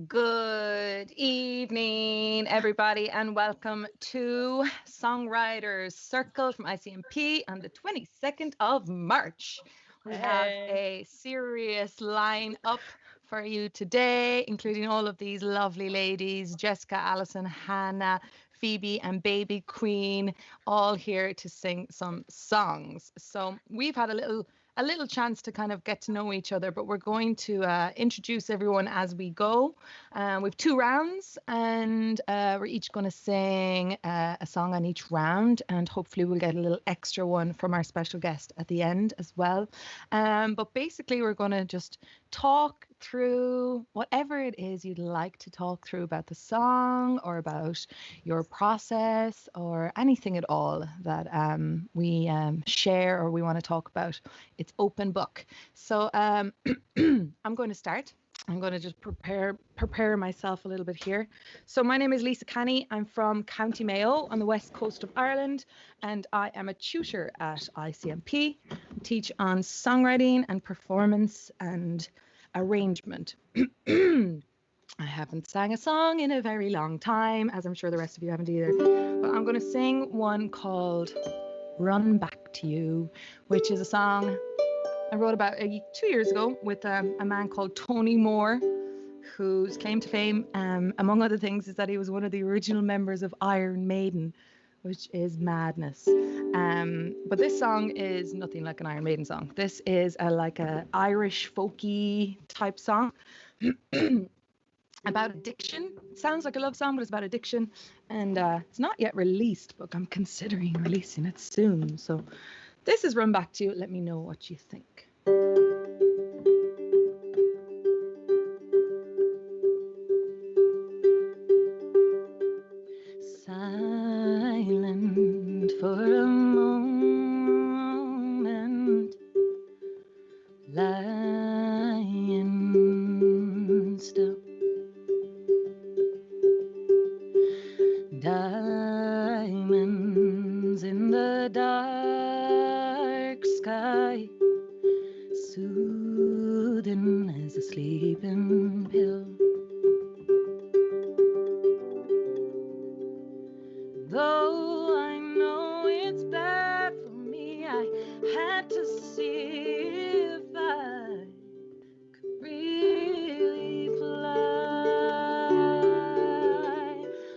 Good evening, everybody, and welcome to Songwriters Circle from ICMP on the 22nd of March. We have a serious line up for you today, including all of these lovely ladies, Jessica, Allison, Hannah, Phoebe, and Baby Queen, all here to sing some songs. So we've had a little chance to kind of get to know each other, but we're going to introduce everyone as we go. We've 2 rounds, and we're each going to sing a song on each round, and hopefully we'll get a little extra one from our special guest at the end as well. But basically we're going to just talk through whatever it is you'd like to talk through about the song or about your process or anything at all that we share or we want to talk about. It's open book. So I'm going to start. I'm going to just prepare myself a little bit here. So my name is Lisa Canny. I'm from County Mayo on the west coast of Ireland, and I am a tutor at ICMP. I teach on songwriting and performance and arrangement. I haven't sang a song in a very long time, as I'm sure the rest of you haven't either. But I'm going to sing one called Run Back to You, which is a song I wrote about 2 years ago with a man called Tony Moore, whose claim to fame, among other things, is that he was one of the original members of Iron Maiden, which is madness. But this song is nothing like an Iron Maiden song. This is like a Irish folky type song about addiction. It sounds like a love song, but it's about addiction. And it's not yet released, but I'm considering releasing it soon. So this is Run Back to You. Let me know what you think. Silent for a moment, lying still, diamonds in the dark sky, soothing as a sleeping pill. Though I know it's bad for me, I had to see if I could really fly.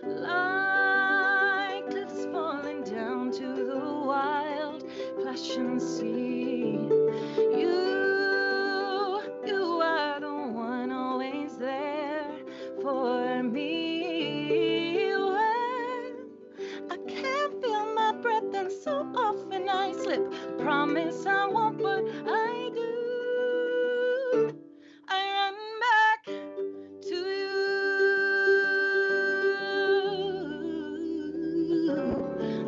Like cliffs falling down to the wild, flashing sea. You are the one always there for me. I can't feel my breath and so often I slip. Promise I won't, but I do. I run back to you.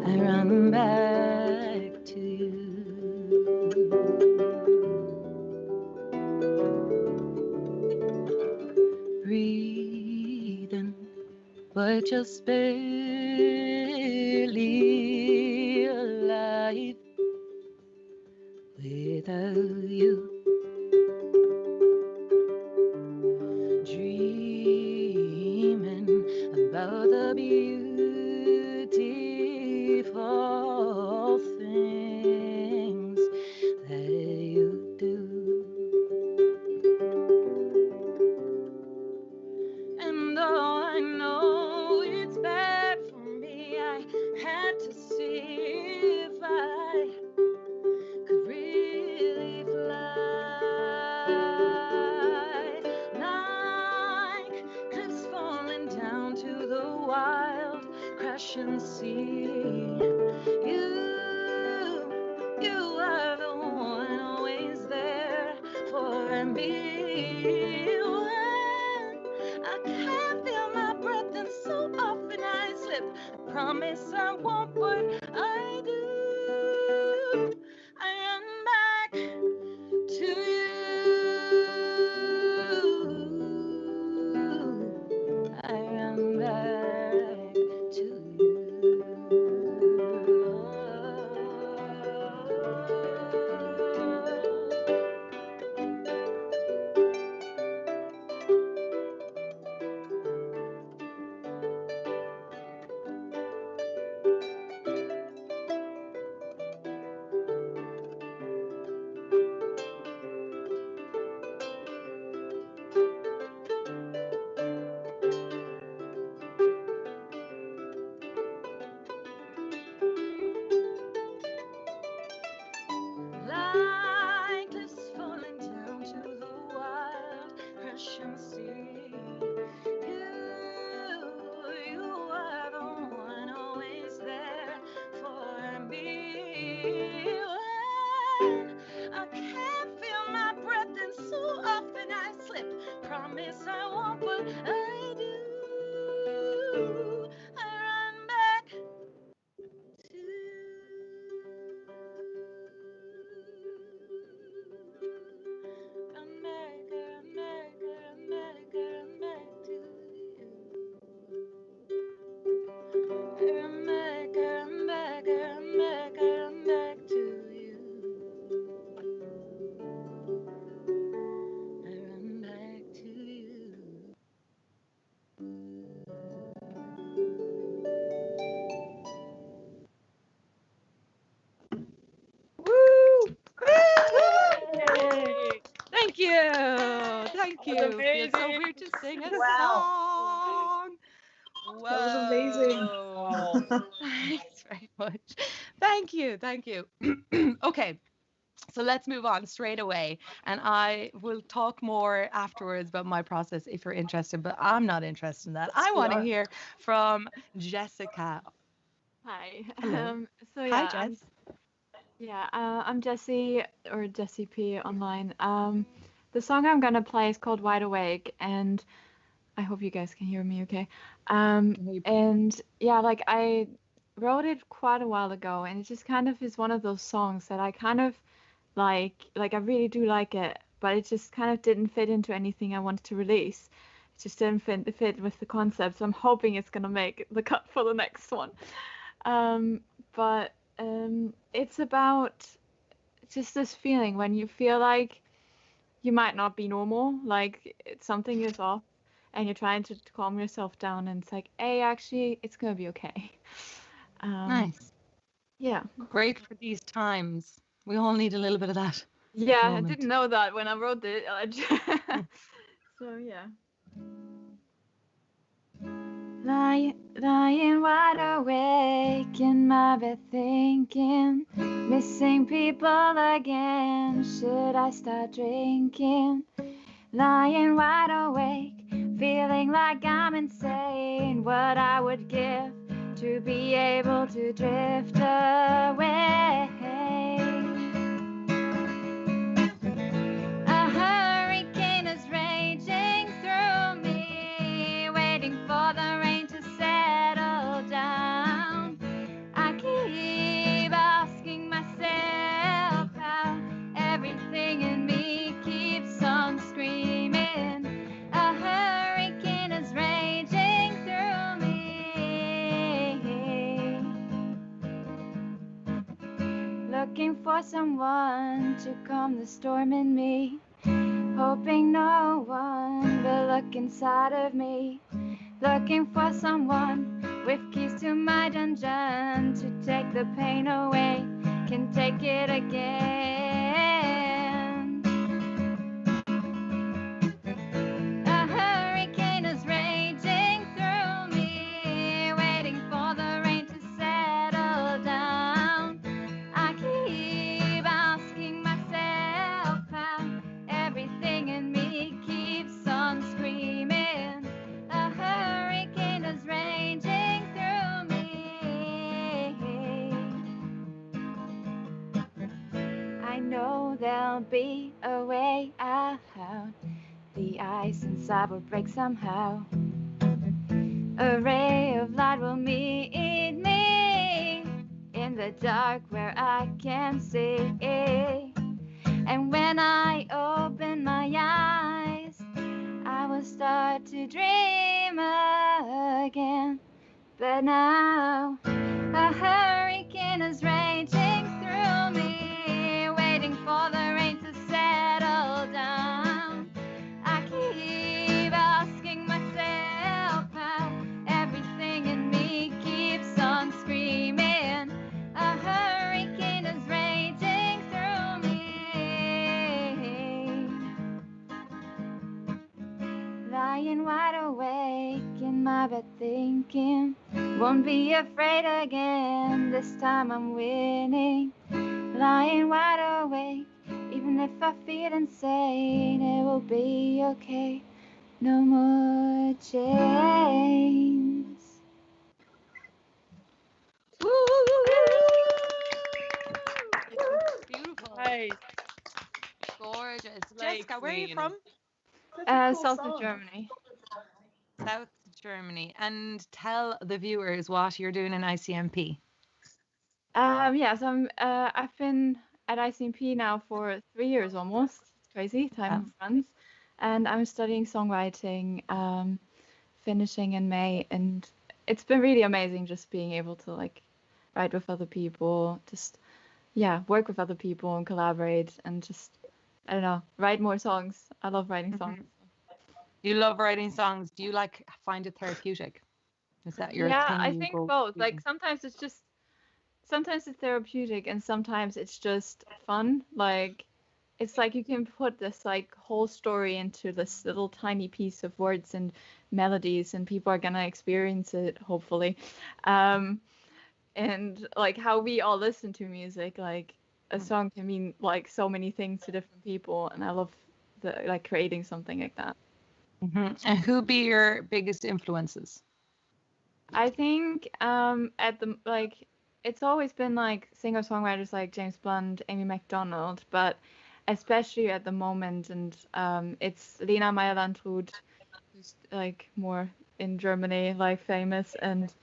I run back to you. Breathing, but just barely alive without you. Dreaming about the beautiful things that you do. And though I know it's bad for me, I had to see if I could really fly. Like cliffs falling down to the wild, crashing sea. You are the one always there for me. I can't feel my breath and so often I slip. I promise I won't, but I do. I run back to you. I run back to you. off and I slip. Promise I won't, but I do. I run back to run back, run back, run back, run back to you. Run back, run back, run back, run back to you. I run back to you. Woo! Yay! Thank you. Thank you. Feels so amazing. weird to sing a Wow. song. Whoa. That was amazing. Thanks very much. Thank you. Thank you. Okay. So let's move on straight away. And I will talk more afterwards about my process if you're interested, but I'm not interested in that. I we want to are. hear from Jessica. Hi. Hello. So Hi, yeah, Jess. I'm Jessie or Jessie P online. The song I'm gonna play is called Wide Awake, and I hope you guys can hear me okay. And yeah, like I wrote it quite a while ago, and it just kind of is one of those songs that I kind of like I really do like it, but it just kind of didn't fit into anything I wanted to release. It just didn't fit with the concept, so I'm hoping it's gonna make the cut for the next one. But it's about just this feeling when you feel like you might not be normal, like something is off, and you're trying to calm yourself down, and it's like, hey, actually, it's gonna be okay. Nice. Yeah. Great for these times. We all need a little bit of that. Yeah, I moment. didn't know that when I wrote it. So yeah. Lying wide awake in my bed thinking, missing people again, should I start drinking? Lying wide awake, feeling like I'm insane, what I would give to be able to drift away. A hurricane is raging through me, waiting for the rain to settle down. I keep asking myself how everything in me keeps on screaming. A hurricane is raging through me, looking for someone to calm the storm in me, hoping no one will look inside of me, looking for someone with keys to my dungeon to take the pain away, can take it again. A hurricane is raging through me, waiting for the rain to settle down. I keep asking myself how everything in me keeps on screaming. A hurricane is raging through me. I know there'll be a way out. The ice inside will break somehow. A ray of light will meet me in the dark where I can see. And when I open my eyes, I will start to dream again. But now a hurricane is raging through me, waiting for the rain to settle down. I keep asking myself how everything in me keeps on screaming. A hurricane is raging through me. Lying wide awake in my bed thinking, won't be afraid again, this time I'm winning. Lying wide awake, even if I feel insane, it will be okay, no more chains. Beautiful. Nice. Gorgeous. Slay Jessica, where are you queen. from? Such a cool South of song. Germany. South Germany. And tell the viewers what you're doing in ICMP. Yeah, so I've been at ICMP now for 3 years almost. It's crazy, time runs. And I'm studying songwriting, finishing in May, and it's been really amazing just being able to like write with other people, just work with other people and collaborate and just I don't know, write more songs. I love writing songs. You love writing songs. Do you like find it therapeutic? Is that your Yeah, thing? I You think go both. Like reading? sometimes it's therapeutic and sometimes it's just fun. Like it's like you can put this like whole story into this little tiny piece of words and melodies and people are gonna experience it hopefully. And like how we all listen to music, like a song can mean like so many things to different people and I love like creating something like that. And who be your biggest influences? I think at the like it's always been like singer-songwriters like James Blunt, Amy MacDonald, but especially at the moment and it's Lena Meyer-Landrut who's like more in Germany like famous and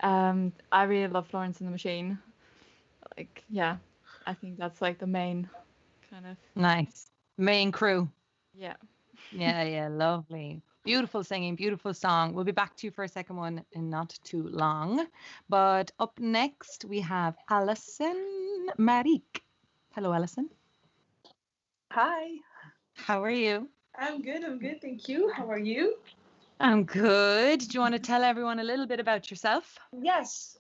I really love Florence and the Machine. Like yeah, I think that's like the main kind of Nice. Main crew. yeah. Yeah, lovely. Beautiful singing, beautiful song. We'll be back to you for a second one in not too long. But up next, we have Allison Marik. Hello, Allison. Hi. How are you? I'm good. Thank you. How are you? I'm good. Do you want to tell everyone a little bit about yourself? Yes,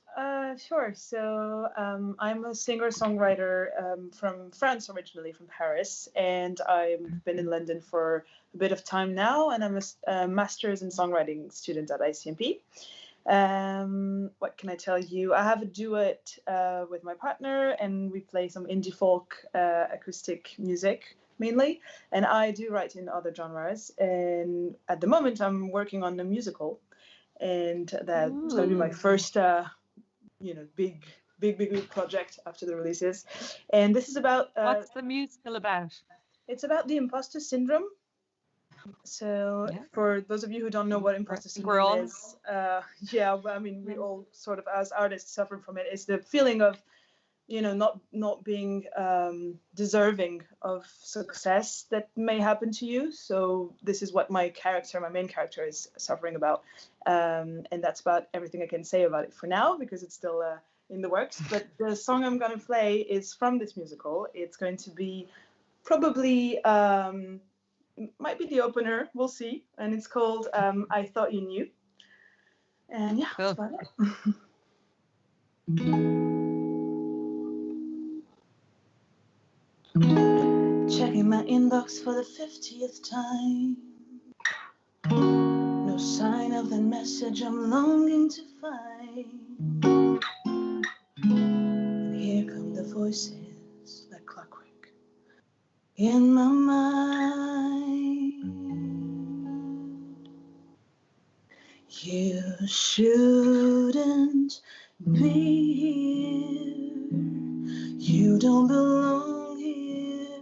sure. So I'm a singer-songwriter from France, originally from Paris, and I've been in London for a bit of time now, and I'm a master's in songwriting student at ICMP. What can I tell you? I have a duet with my partner, and we play some indie folk acoustic music mainly, and I do write in other genres. And at the moment, I'm working on a musical, and that's going to be my first, big project after the releases. And this is about. What's the musical about? It's about the imposter syndrome. So, for those of you who don't know what imposter syndrome is, we all sort of, as artists, suffer from it. It's the feeling of, not being deserving of success that may happen to you. So this is what my main character, is suffering about, and that's about everything I can say about it for now because it's still in the works. But the song I'm going to play is from this musical. It's going to be probably. Might be the opener, we'll see. And it's called I Thought You Knew. And yeah, cool. That's about it. Checking my inbox for the 50th time. No sign of the message I'm longing to find. And here come the voices like clockwork in my mind. You shouldn't be here. You don't belong here.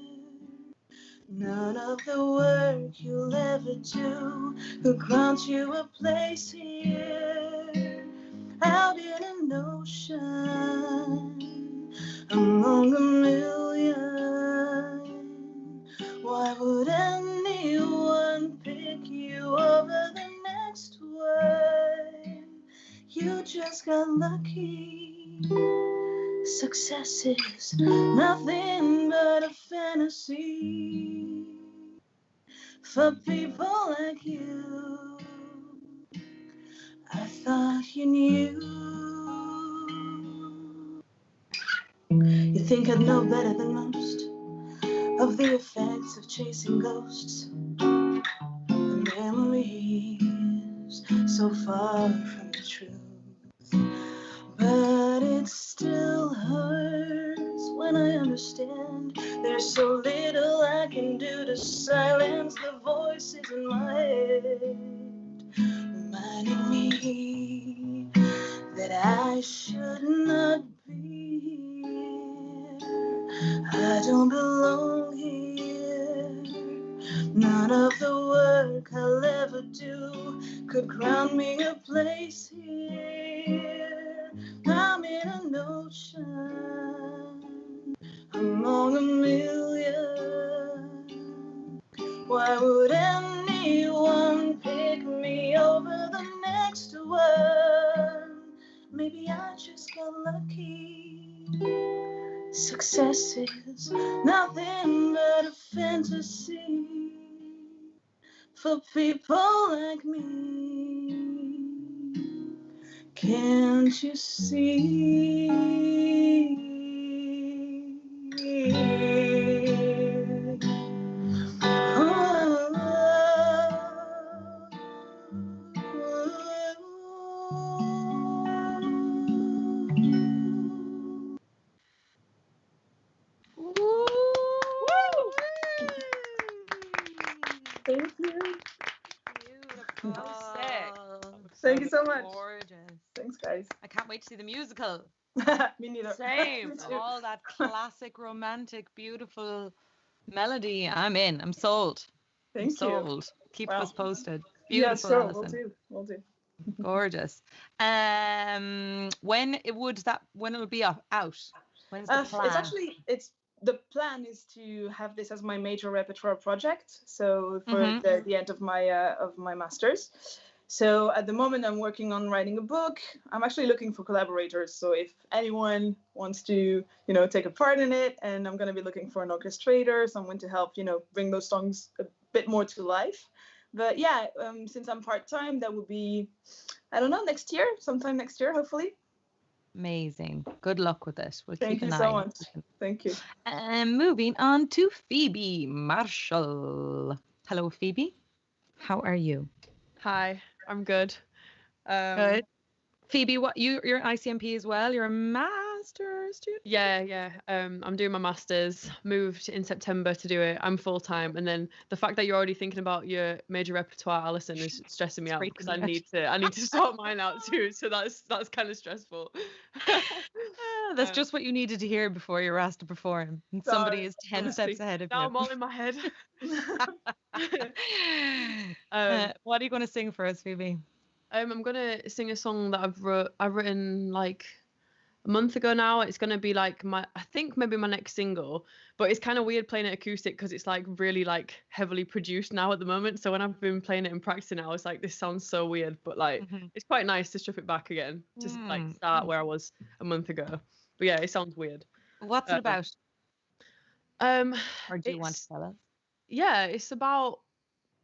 None of the work you'll ever do will grant you a place here. Out in an ocean among a million. Why would anyone pick you over the next one? You just got lucky. Success is nothing but a fantasy for people like you. I thought you knew. You think I'd know better than most of the effects of chasing ghosts. The memories so far from the truth. But it still hurts when I understand there's so little I can do to silence the voices in my head, reminding me that I should not be here. I don't belong here. None of the words work I'll ever do could grant me a place here. I'm in an ocean among a million. Why would anyone pick me over the next one? Maybe I just got lucky. Success is nothing but a fantasy for people like me. Can't you see? Thank you. Beautiful. Sick. Thank you so much. Gorgeous. Thanks, guys. I can't wait to see the musical. Me neither. Same. All that classic, romantic, beautiful melody. I'm in. I'm sold. Thank I'm you. sold. Keep us posted. Yeah, Beautiful, sure. Allison. We'll do. Gorgeous. When it'll be out? When's the plan? It's the plan is to have this as my major repertoire project. So for the end of my master's. So at the moment I'm working on writing a book. I'm actually looking for collaborators. So if anyone wants to, take a part in it, and I'm going to be looking for an orchestrator, someone to help, bring those songs a bit more to life. But yeah, since I'm part-time, that will be, I don't know, sometime next year, hopefully. Amazing. Good luck with it. We'll Thank keep an you eye. so much. Thank you. And moving on to Phoebe Marshall. Hello, Phoebe. How are you? Hi, I'm good. Good. Phoebe, you're an ICMP as well? You're a master's student? Yeah. I'm doing my master's. Moved in September to do it. I'm full time, and then the fact that you're already thinking about your major repertoire, Allison, is stressing me out because I need to sort mine out too. So that's kind of stressful. That's just what you needed to hear before you're asked to perform. And somebody is 10 steps ahead of you. Now I'm all in my head. What are you going to sing for us, Phoebe? I'm gonna sing a song that I've written like a month ago now. It's gonna be like I think maybe my next single, but it's kind of weird playing it acoustic because it's like really like heavily produced now at the moment. So when I've been playing it and practicing now, it's like this sounds so weird, but like it's quite nice to strip it back again to like start where I was a month ago. But yeah, it sounds weird. What's it about? Or do you want to tell us? Yeah, it's about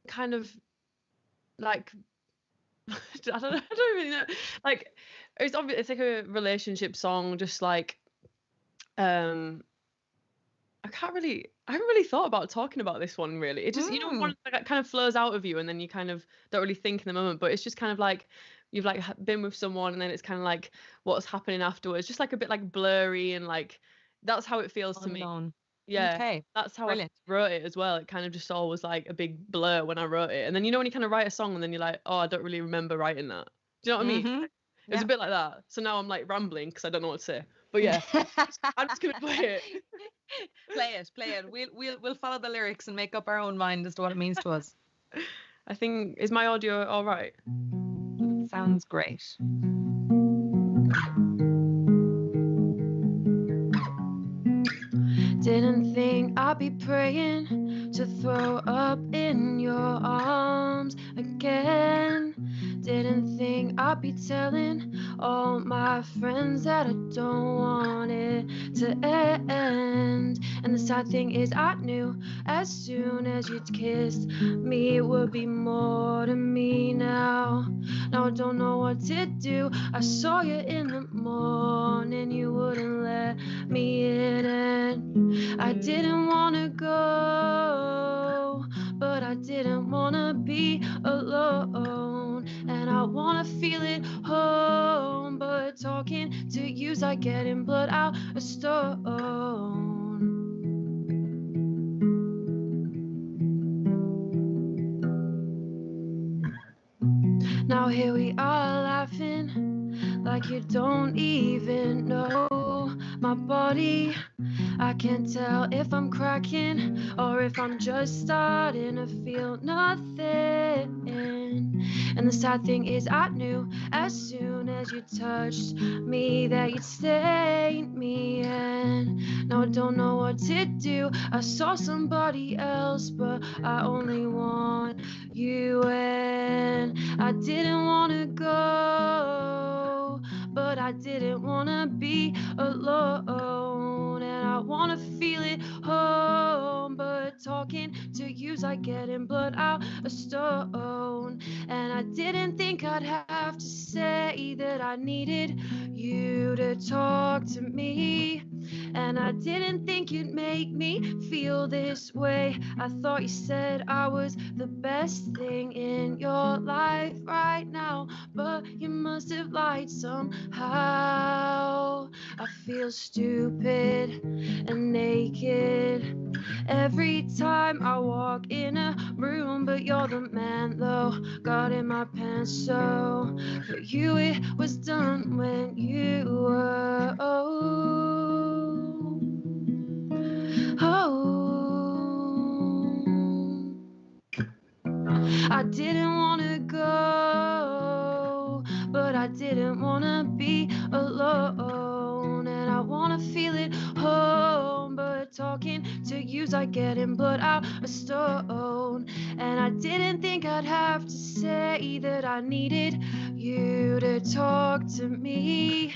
kind of like I don't really know. Like it's obvious. It's like a relationship song. Just like I haven't really thought about talking about this one really. It just one that kind of flows out of you, and then you kind of don't really think in the moment. But it's just kind of like you've like been with someone, and then it's kind of like what's happening afterwards. Just like a bit like blurry, and like that's how it feels to me. Yeah, okay. That's how I wrote it as well. It kind of just all was like a big blur when I wrote it. And then when you kind of write a song and then you're like, oh, I don't really remember writing that. Do you know what I mean? It was a bit like that. So now I'm like rambling because I don't know what to say. But yeah, I'm just gonna play it. Play it. We'll follow the lyrics and make up our own mind as to what it means to us. I think, is my audio all right? Sounds great. Didn't think I'd be praying to throw up in your arms again. Didn't think I'd be telling all my friends that I don't want it to end. And the sad thing is I knew as soon as you'd kissed me it would be more to me now. Now I don't know what to do. I saw you in the morning, you wouldn't let me in, and I didn't want to go, but I didn't want to be alone, and I want to feel it home, but talking to you's like getting blood out a stone. Now here we are laughing like you don't even know my body. I can't tell if I'm cracking or if I'm just starting to feel nothing. And the sad thing is I knew as soon as you touched me that you'd stay in me. And now I don't know what to do. I saw somebody else, but I only want you. And I didn't want to go, but I didn't want to be alone. And I want to feel it home, but talking to you's like getting blood out a stone. And I didn't think I'd have to say that I needed you to talk to me. And I didn't think you'd make me feel this way. I thought you said I was the best thing in your life right now, but you must have lied somehow. I feel stupid and naked every time I walk in a room, but you're the man though, got in my pants. So for you it was done when you were I didn't want to go, but I didn't want to be alone. And I want to feel it home, but talking to you's like getting blood out a stone. And I didn't think I'd have to say that I needed you to talk to me.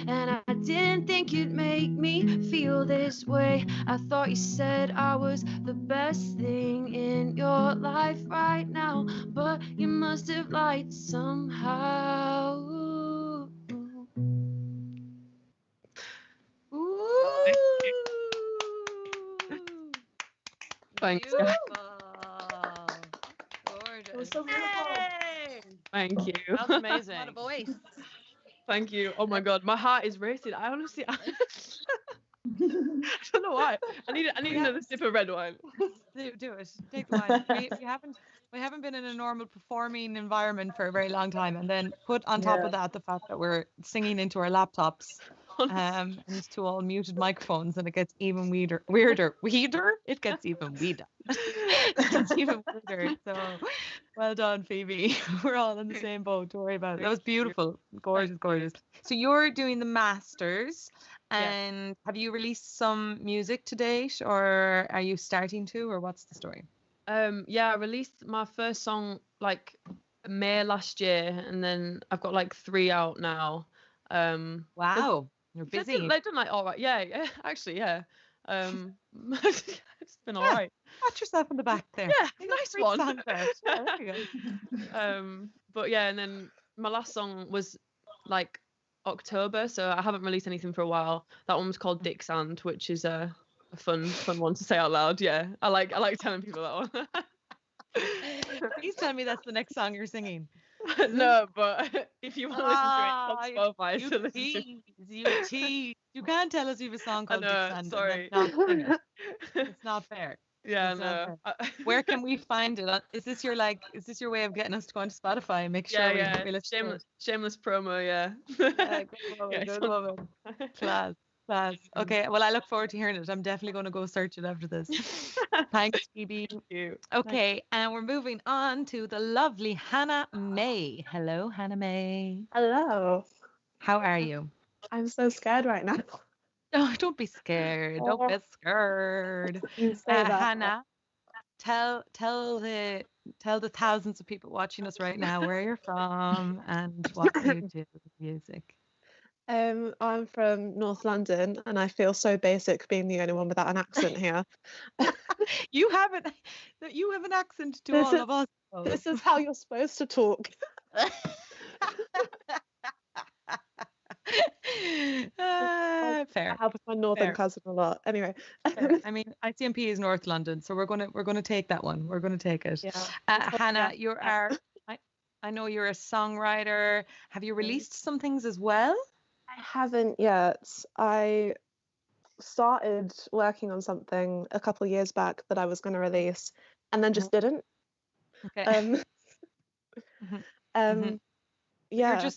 And I didn't think you'd make me feel this way. I thought you said I was the best thing in your life right now, but you must have lied somehow. Ooh. Thanks. Beautiful. It was Gorgeous. so beautiful. Thank you. That's amazing. What a voice. Thank you. Oh my God, my heart is racing. I honestly, I don't know why. I need another sip of red wine. Do it. Take the wine. We haven't been in a normal performing environment for a very long time, and then put on top of that the fact that we're singing into our laptops, and to all muted microphones, and it gets even weirder. It gets even weirder. It gets even weirder. So, well done, Phoebe. We're all in the same boat. Don't worry about it. That was beautiful, gorgeous. So you're doing the masters. And have you released some music to date, or are you starting to, or what's the story? Yeah, I released my first song like May last year, and then I've got like 3 out now. Wow, you're busy. They've done like all right. Yeah, actually, yeah. It's been all right. Pat yourself on the back there. Yeah, nice one. Songs out. Yeah, there you go. But yeah, and then my last song was like October, so I haven't released anything for a while. That one was called Dick Sand, which is a fun one to say out loud. Yeah, I like telling people that one. Please tell me that's the next song you're singing. No, but if you want to listen to it, it's on Spotify. You tease. You can't tell us you have a song called Dick Sand. Sorry. And not sing it. It's not fair. Yeah, no. Where can we find it? Is this your way of getting us to go onto Spotify and make sure we listen? Shameless promo, yeah. Good woman. Class. Okay, well, I look forward to hearing it. I'm definitely going to go search it after this. Thanks, Phoebe. Thank you. Okay, and we're moving on to the lovely Hannah May. Hello, Hannah May. Hello. How are you? I'm so scared right now. Oh, don't be scared. Don't be scared. Hannah, tell the thousands of people watching us right now where you're from and what you do with music. I'm from North London, and I feel so basic being the only one without an accent here. You have an accent to all of us. This is how you're supposed to talk. Fair. I help with my northern cousin a lot. Anyway, I mean, ICMP is North London, so we're gonna take that one. We're gonna take it. Yeah. Hannah, I know you're a songwriter. Have you released some things as well? I haven't yet. I started working on something a couple of years back that I was going to release, and then just didn't. Okay. Yeah.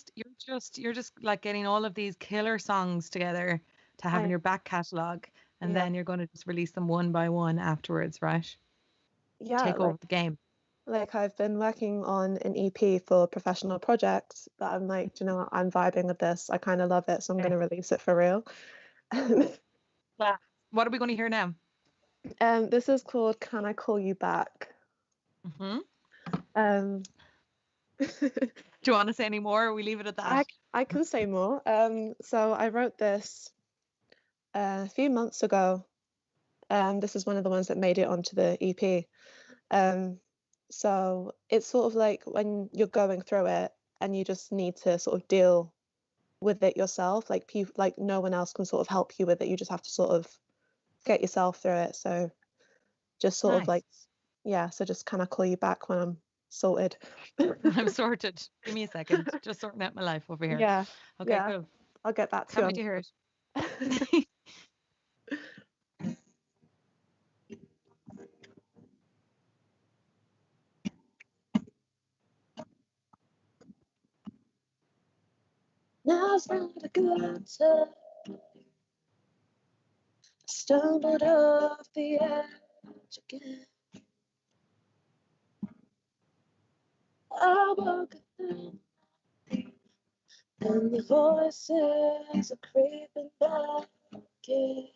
You're just like getting all of these killer songs together to have in your back catalogue, and then you're going to just release them one by one afterwards, right? Yeah, take over the game. Like I've been working on an EP for a professional project that I'm like, do you know what, I'm vibing with this. I kind of love it, so I'm going to release it for real. What are we going to hear now? This is called Can I Call You Back? Do you want to say any more, or we leave it at that? I can say more. So I wrote this a few months ago. This is one of the ones that made it onto the EP. So it's sort of like when you're going through it and you just need to sort of deal with it yourself. Like no one else can sort of help you with it. You just have to sort of get yourself through it. So just sort of like, so just kind of call you back when I'm sorted. I'm sorted. Give me a second. Just sorting out my life over here. Yeah. Okay, cool. I'll get that too. Can't wait to hear it. Now's not a good time. Stumbled off the edge again. I woke up and the voices are creeping back again.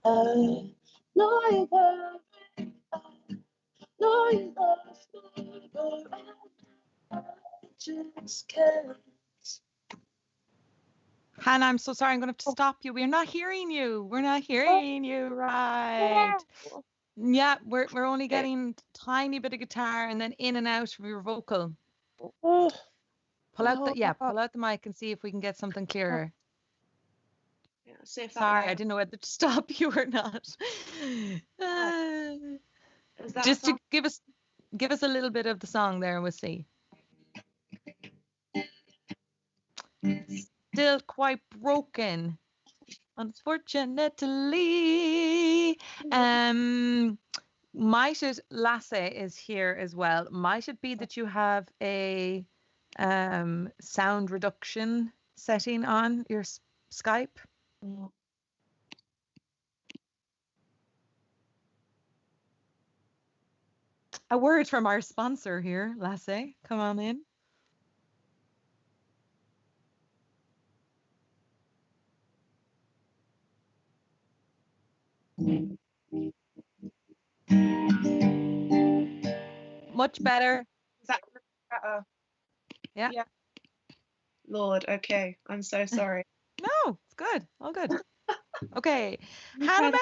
I know you worry, I know you love me, but I just can't. Hannah, I'm so sorry. I'm going to have to stop you. We're not hearing you. We're not hearing you right. Yeah, we're only getting tiny bit of guitar and then in and out of your vocal. Pull out the mic and see if we can get something clearer. Sorry, I didn't know whether to stop you or not. Just to give us a little bit of the song there and we'll see. Still quite broken, unfortunately. Might it, Lasse is here as well. Might it be that you have a sound reduction setting on your Skype? A word from our sponsor here, Lasse. Come on in. Much better. Is that better? Yeah. Lord, okay. I'm so sorry. No, it's good. All good. Okay. Hannah May!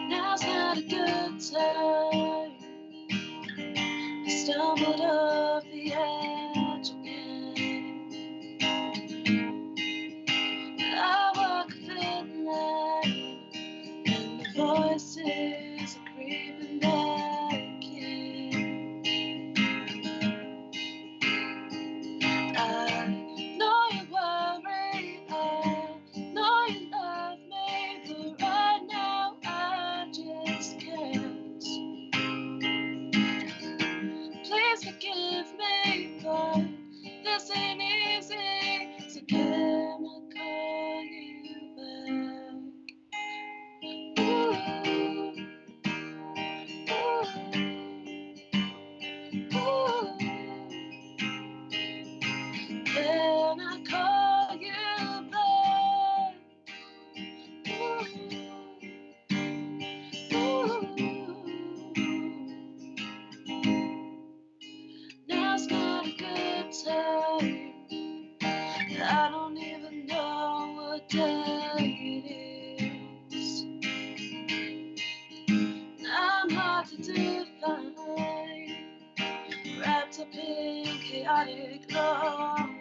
Now's not a good time. I stumbled off the edge again. I walk a thin line, and the voices are creeping back in. I know you worry, I know you love me, but right now I just can't. Please forgive me, but this ain't easy, so can I call you back? Can I call you back? Now's not a good time. I don't even know what day it is. I'm hard to define, wrapped up in chaotic loneliness.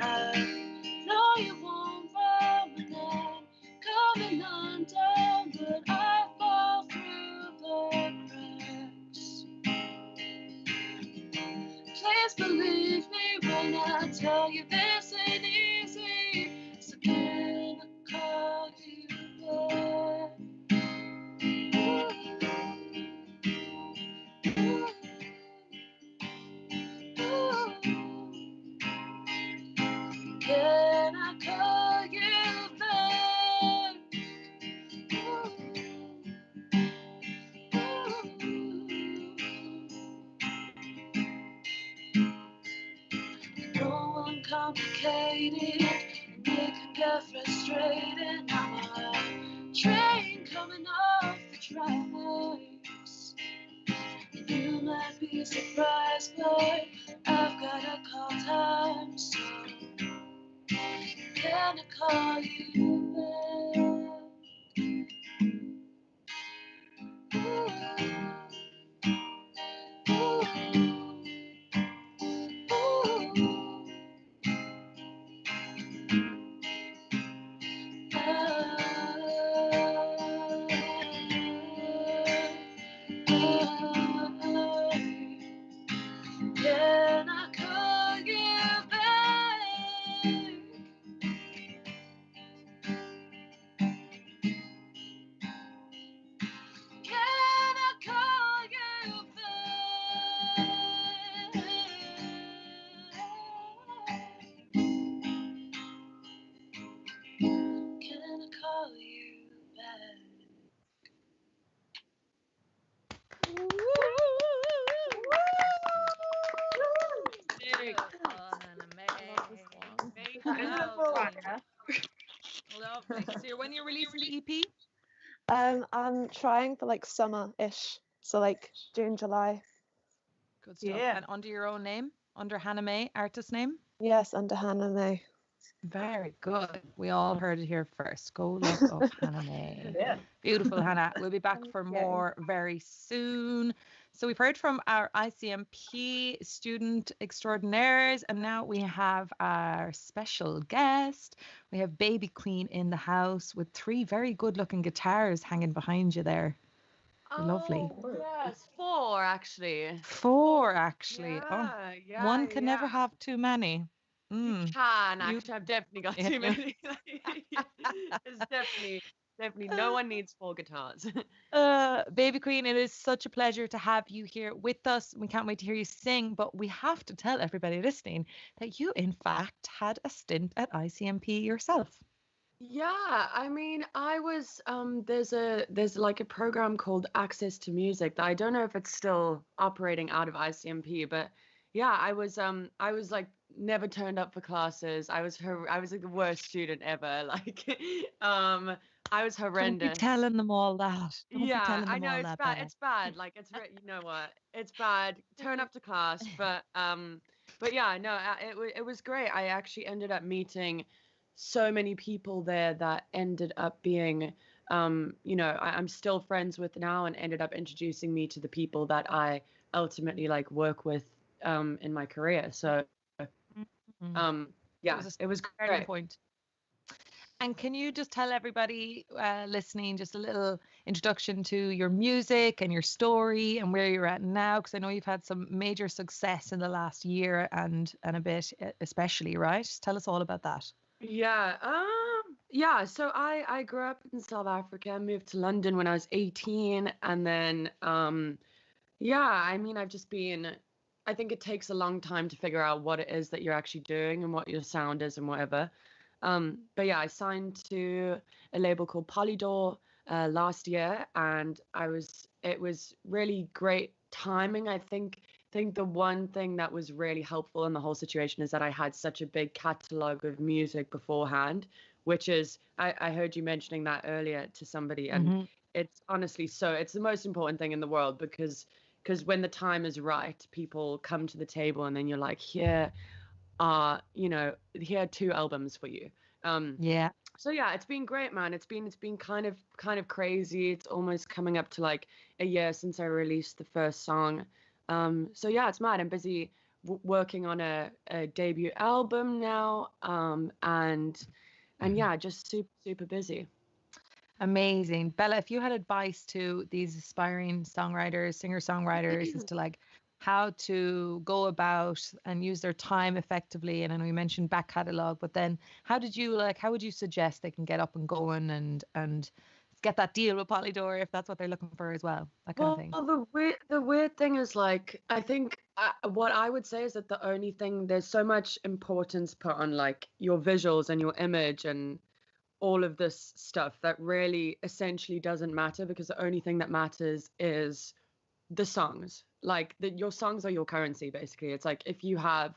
I know you won't run when I'm coming undone, but I fall through the cracks. Please believe me when I tell you this ain't easy. train coming off the tracks. And you might be surprised, but I've got a call time, so can I call you back? Can I call you back? Can I call you back? Can I call you back? Lovely. So when you're releasing the EP? I'm trying for like summer-ish, so like June, July. Good stuff. And under your own name, under Hannah May, artist name? Yes, under Hannah May. Very good. We all heard it here first. Go look up Hannah May. Yeah. Beautiful, Hannah. We'll be back for Thank you. more very soon. So we've heard from our ICMP student extraordinaires, and now we have our special guest. We have Baby Queen in the house with 3 very good-looking guitars hanging behind you there. Lovely. Yes, 4 actually. 4 actually. Yeah, One can never have too many. You can actually. I've definitely got too many. It's definitely no one needs 4 guitars. Baby Queen, it is such a pleasure to have you here with us. We can't wait to hear you sing, but we have to tell everybody listening that you, in fact, had a stint at ICMP yourself. Yeah, I mean, I was there's like a program called Access to Music that I don't know if it's still operating out of ICMP, but yeah, I was like never turned up for classes. I was like the worst student ever. Like I was horrendous. Don't be telling them all that. Don't be Yeah, telling them I know all it's that, bad. Bella. It's bad. Like you know what? It's bad. Turn up to class, but yeah, no, it was great. I actually ended up meeting so many people there that ended up being you know, I'm still friends with now, and ended up introducing me to the people that I ultimately like work with in my career. So yeah, it was great. Point. And can you just tell everybody listening just a little introduction to your music and your story and where you're at now? Because I know you've had some major success in the last year and a bit, especially, right? Just tell us all about that. Yeah, yeah. So I grew up in South Africa, moved to London when I was 18, and then yeah, I mean, I think it takes a long time to figure out what it is that you're actually doing and what your sound is and whatever. But yeah, I signed to a label called Polydor last year, and it was really great timing. I think the one thing that was really helpful in the whole situation is that I had such a big catalog of music beforehand, which is, I heard you mentioning that earlier to somebody, and it's honestly it's the most important thing in the world, because when the time is right, people come to the table and then you're like, here are 2 albums for you. Yeah. So yeah, it's been great, man. It's been kind of crazy. It's almost coming up to like a year since I released the first song. So yeah, it's mad. I'm busy working on a debut album now, and yeah, just super busy. Amazing. Bella, if you had advice to these aspiring songwriters, singer-songwriters as to like how to go about and use their time effectively, and I know you mentioned back catalog, but then how would you suggest they can get up and going and get that deal with Polydor if that's what they're looking for as well, that kind of thing? Well, the weird thing is, like, I think what I would say is that the only thing, there's so much importance put on like your visuals and your image and all of this stuff that really essentially doesn't matter, because the only thing that matters is the songs. Like your songs are your currency, basically. It's like, if you have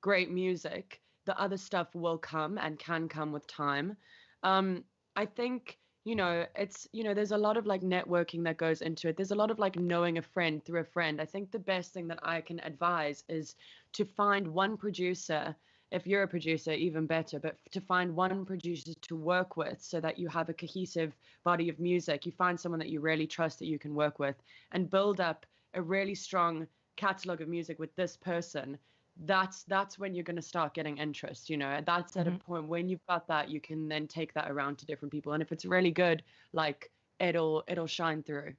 great music, the other stuff will come and can come with time. I think, you know, it's, you know, there's a lot of like networking that goes into it. There's a lot of like knowing a friend through a friend. I think the best thing that I can advise is to find one producer. If you're a producer, even better, but to find one producer to work with so that you have a cohesive body of music. You find someone that you really trust that you can work with and build up a really strong catalog of music with this person. That's when you're going to start getting interest, you know. That's at a point when you've got that, you can then take that around to different people, and if it's really good, like it'll shine through.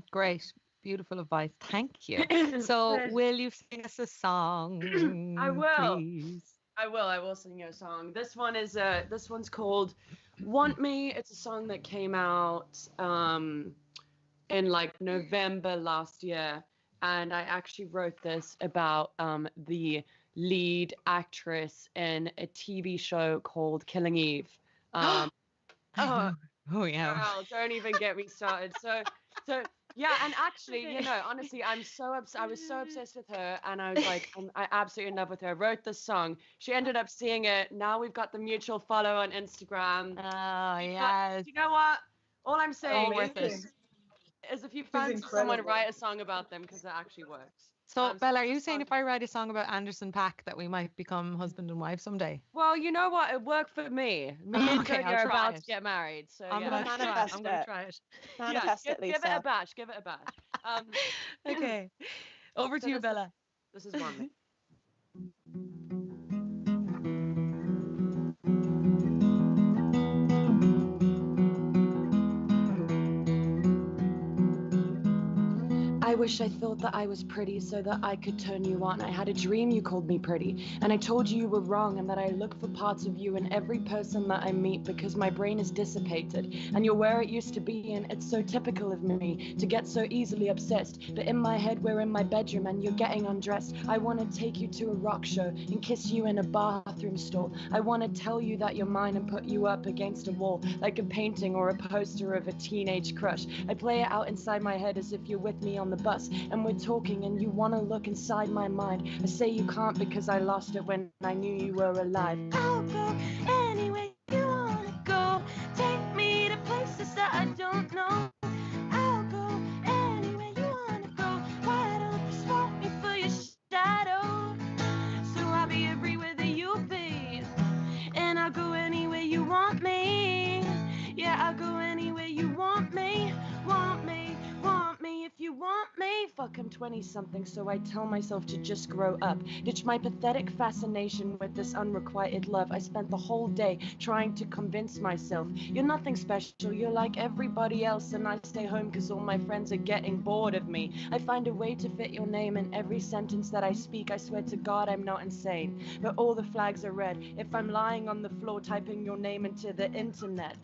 Great, beautiful advice, thank you. So will you sing us a song? I will, please. I will sing you a song. This one's called Want Me. It's a song that came out in like November last year. And I actually wrote this about the lead actress in a TV show called Killing Eve. Oh yeah. Girl, don't even get me started. So yeah, and actually, you know, honestly, I was so obsessed with her, and I was like, I absolutely in love with her. I wrote this song. She ended up seeing it. Now we've got the mutual follow on Instagram. Oh yes. You know what? All I'm saying Amazing. is if you fancy someone, write a song about them, because it actually works. So Bella, are you saying if I write a song about Anderson .Paak that we might become husband and wife someday? Well, you know what? It worked for me. Me and Cody are about to get married, so I'm yeah. gonna try it. Manifest it, Lisa. Give it a bash. Give it a bash. Okay. Over to you, Bella. This is one. I wish I thought that I was pretty so that I could turn you on. I had a dream you called me pretty, and I told you you were wrong, and that I look for parts of you in every person that I meet because my brain is dissipated, and you're where it used to be, and it's so typical of me to get so easily obsessed. But in my head, we're in my bedroom, and you're getting undressed. I want to take you to a rock show and kiss you in a bathroom stall. I want to tell you that you're mine and put you up against a wall like a painting or a poster of a teenage crush. I play it out inside my head as if you're with me on the bus and we're talking and you want to look inside my mind. I say you can't because I lost it when I knew you were alive. I'll go anywhere you want to go. Take me to places that I don't know. I'll go anywhere you want to go. Why don't you swap me for your shadow? So I'll be everywhere that you be, and I'll go anywhere you want me. Yeah, I'll go anywhere you want me. Want me, want me if you want me. Fuck, I'm 20-something, so I tell myself to just grow up. Ditch my pathetic fascination with this unrequited love. I spent the whole day trying to convince myself you're nothing special, you're like everybody else, and I stay home because all my friends are getting bored of me. I find a way to fit your name in every sentence that I speak. I swear to God I'm not insane, but all the flags are red if I'm lying on the floor typing your name into the internet.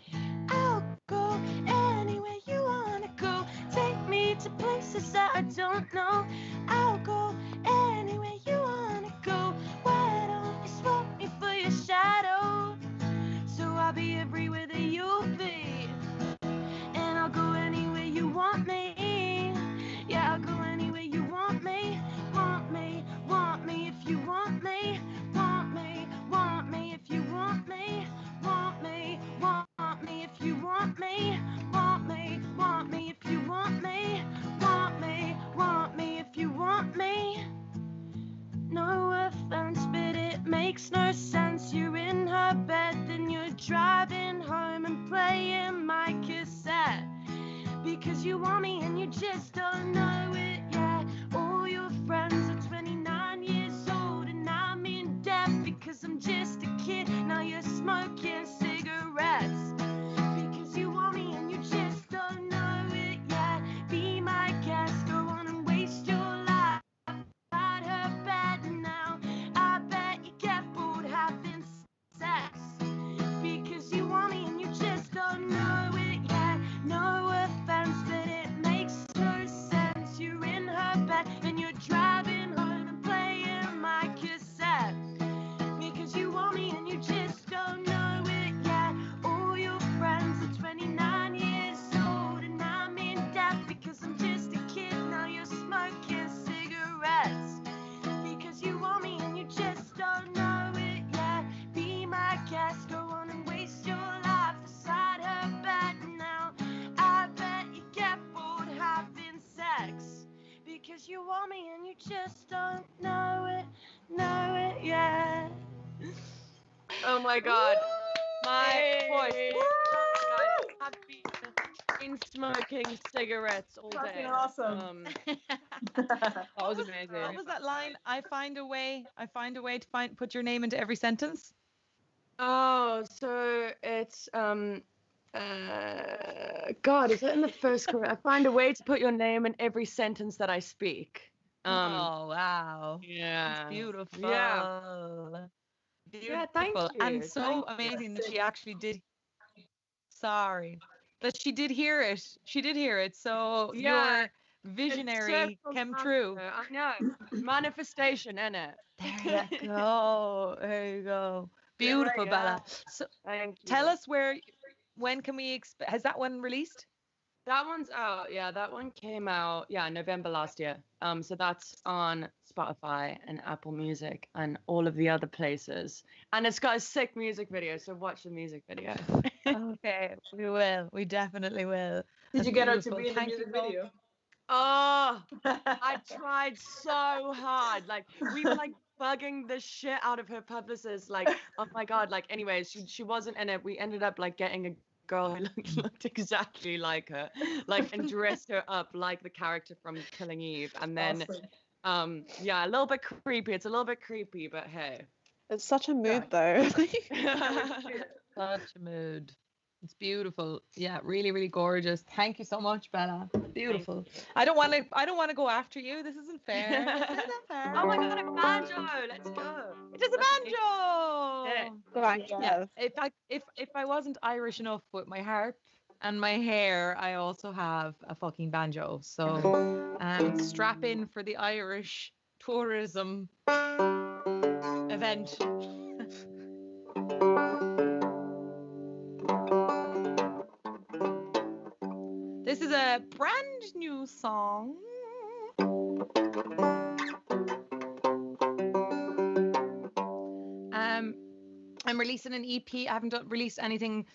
I'll go anywhere you wanna go. Take me to places that I don't know. I'll go anywhere you wanna go. Why don't you swap me for your shadow? So I'll be everywhere that you'll be, and I'll go anywhere you want me. Yeah, I'll go anywhere you want me. Want me, want me if you want me. Want me if you want me. Want me if you want me. Want me if you want me. Want me if you want me. No offense, but it makes no sense. You're in her bed, then you're driving home and playing my cassette because you want me and you just don't know it yet. All your friends are 29 years old and I'm in debt because I'm just a kid. Now you're smoking cigarettes because you want me and you just don't know it yet. Be my guest, go on and waste your life at her bed now. I bet you get bored having sex because you want me and you just don't know it yet. No offense, but it makes no sense. You're just don't know it yet. Oh my God. My voice. Guys, I've been smoking cigarettes all day. Fucking awesome. That was amazing. What was that line? I find a way to put your name into every sentence. Oh, so it's God, is it in the first chorus? I find a way to put your name in every sentence that I speak. Oh wow. Yeah. It's beautiful. Yeah. Beautiful. Yeah, thank you. And so amazing that she actually did. Sorry. That she did hear it. She did hear it. So Yeah. your visionary came true. I know. Manifestation, innit? There you go. There you go. Beautiful, Yeah. Bella. So Thank you. tell us when can we expect? Has that one released? That one's out. Yeah, that one came out, November last year. So that's on Spotify and Apple Music and all of the other places. And it's got a sick music video, so watch the music video. Okay, we will. We definitely will. Did you get her to Beautiful. be in the Thank music you. video? Oh, I tried so hard. Like, we were like bugging the shit out of her publicist. Like, oh my God. Like, anyways, she wasn't in it. We ended up like getting a girl who looked exactly like her, like, and dressed her up like the character from Killing Eve. And then, Awesome. yeah, a little bit creepy. It's a little bit creepy, but hey. It's such a mood though. Such a mood. It's beautiful. Yeah, really, really gorgeous. Thank you so much, Bella. Beautiful. I don't want to go after you. This isn't fair. This isn't fair. Oh my God, a banjo! Let's go. It is a banjo. Yeah. If I wasn't Irish enough with my harp and my hair, I also have a fucking banjo. So strap in for the Irish tourism event. This is a brand new song. I'm releasing an EP. I haven't released anything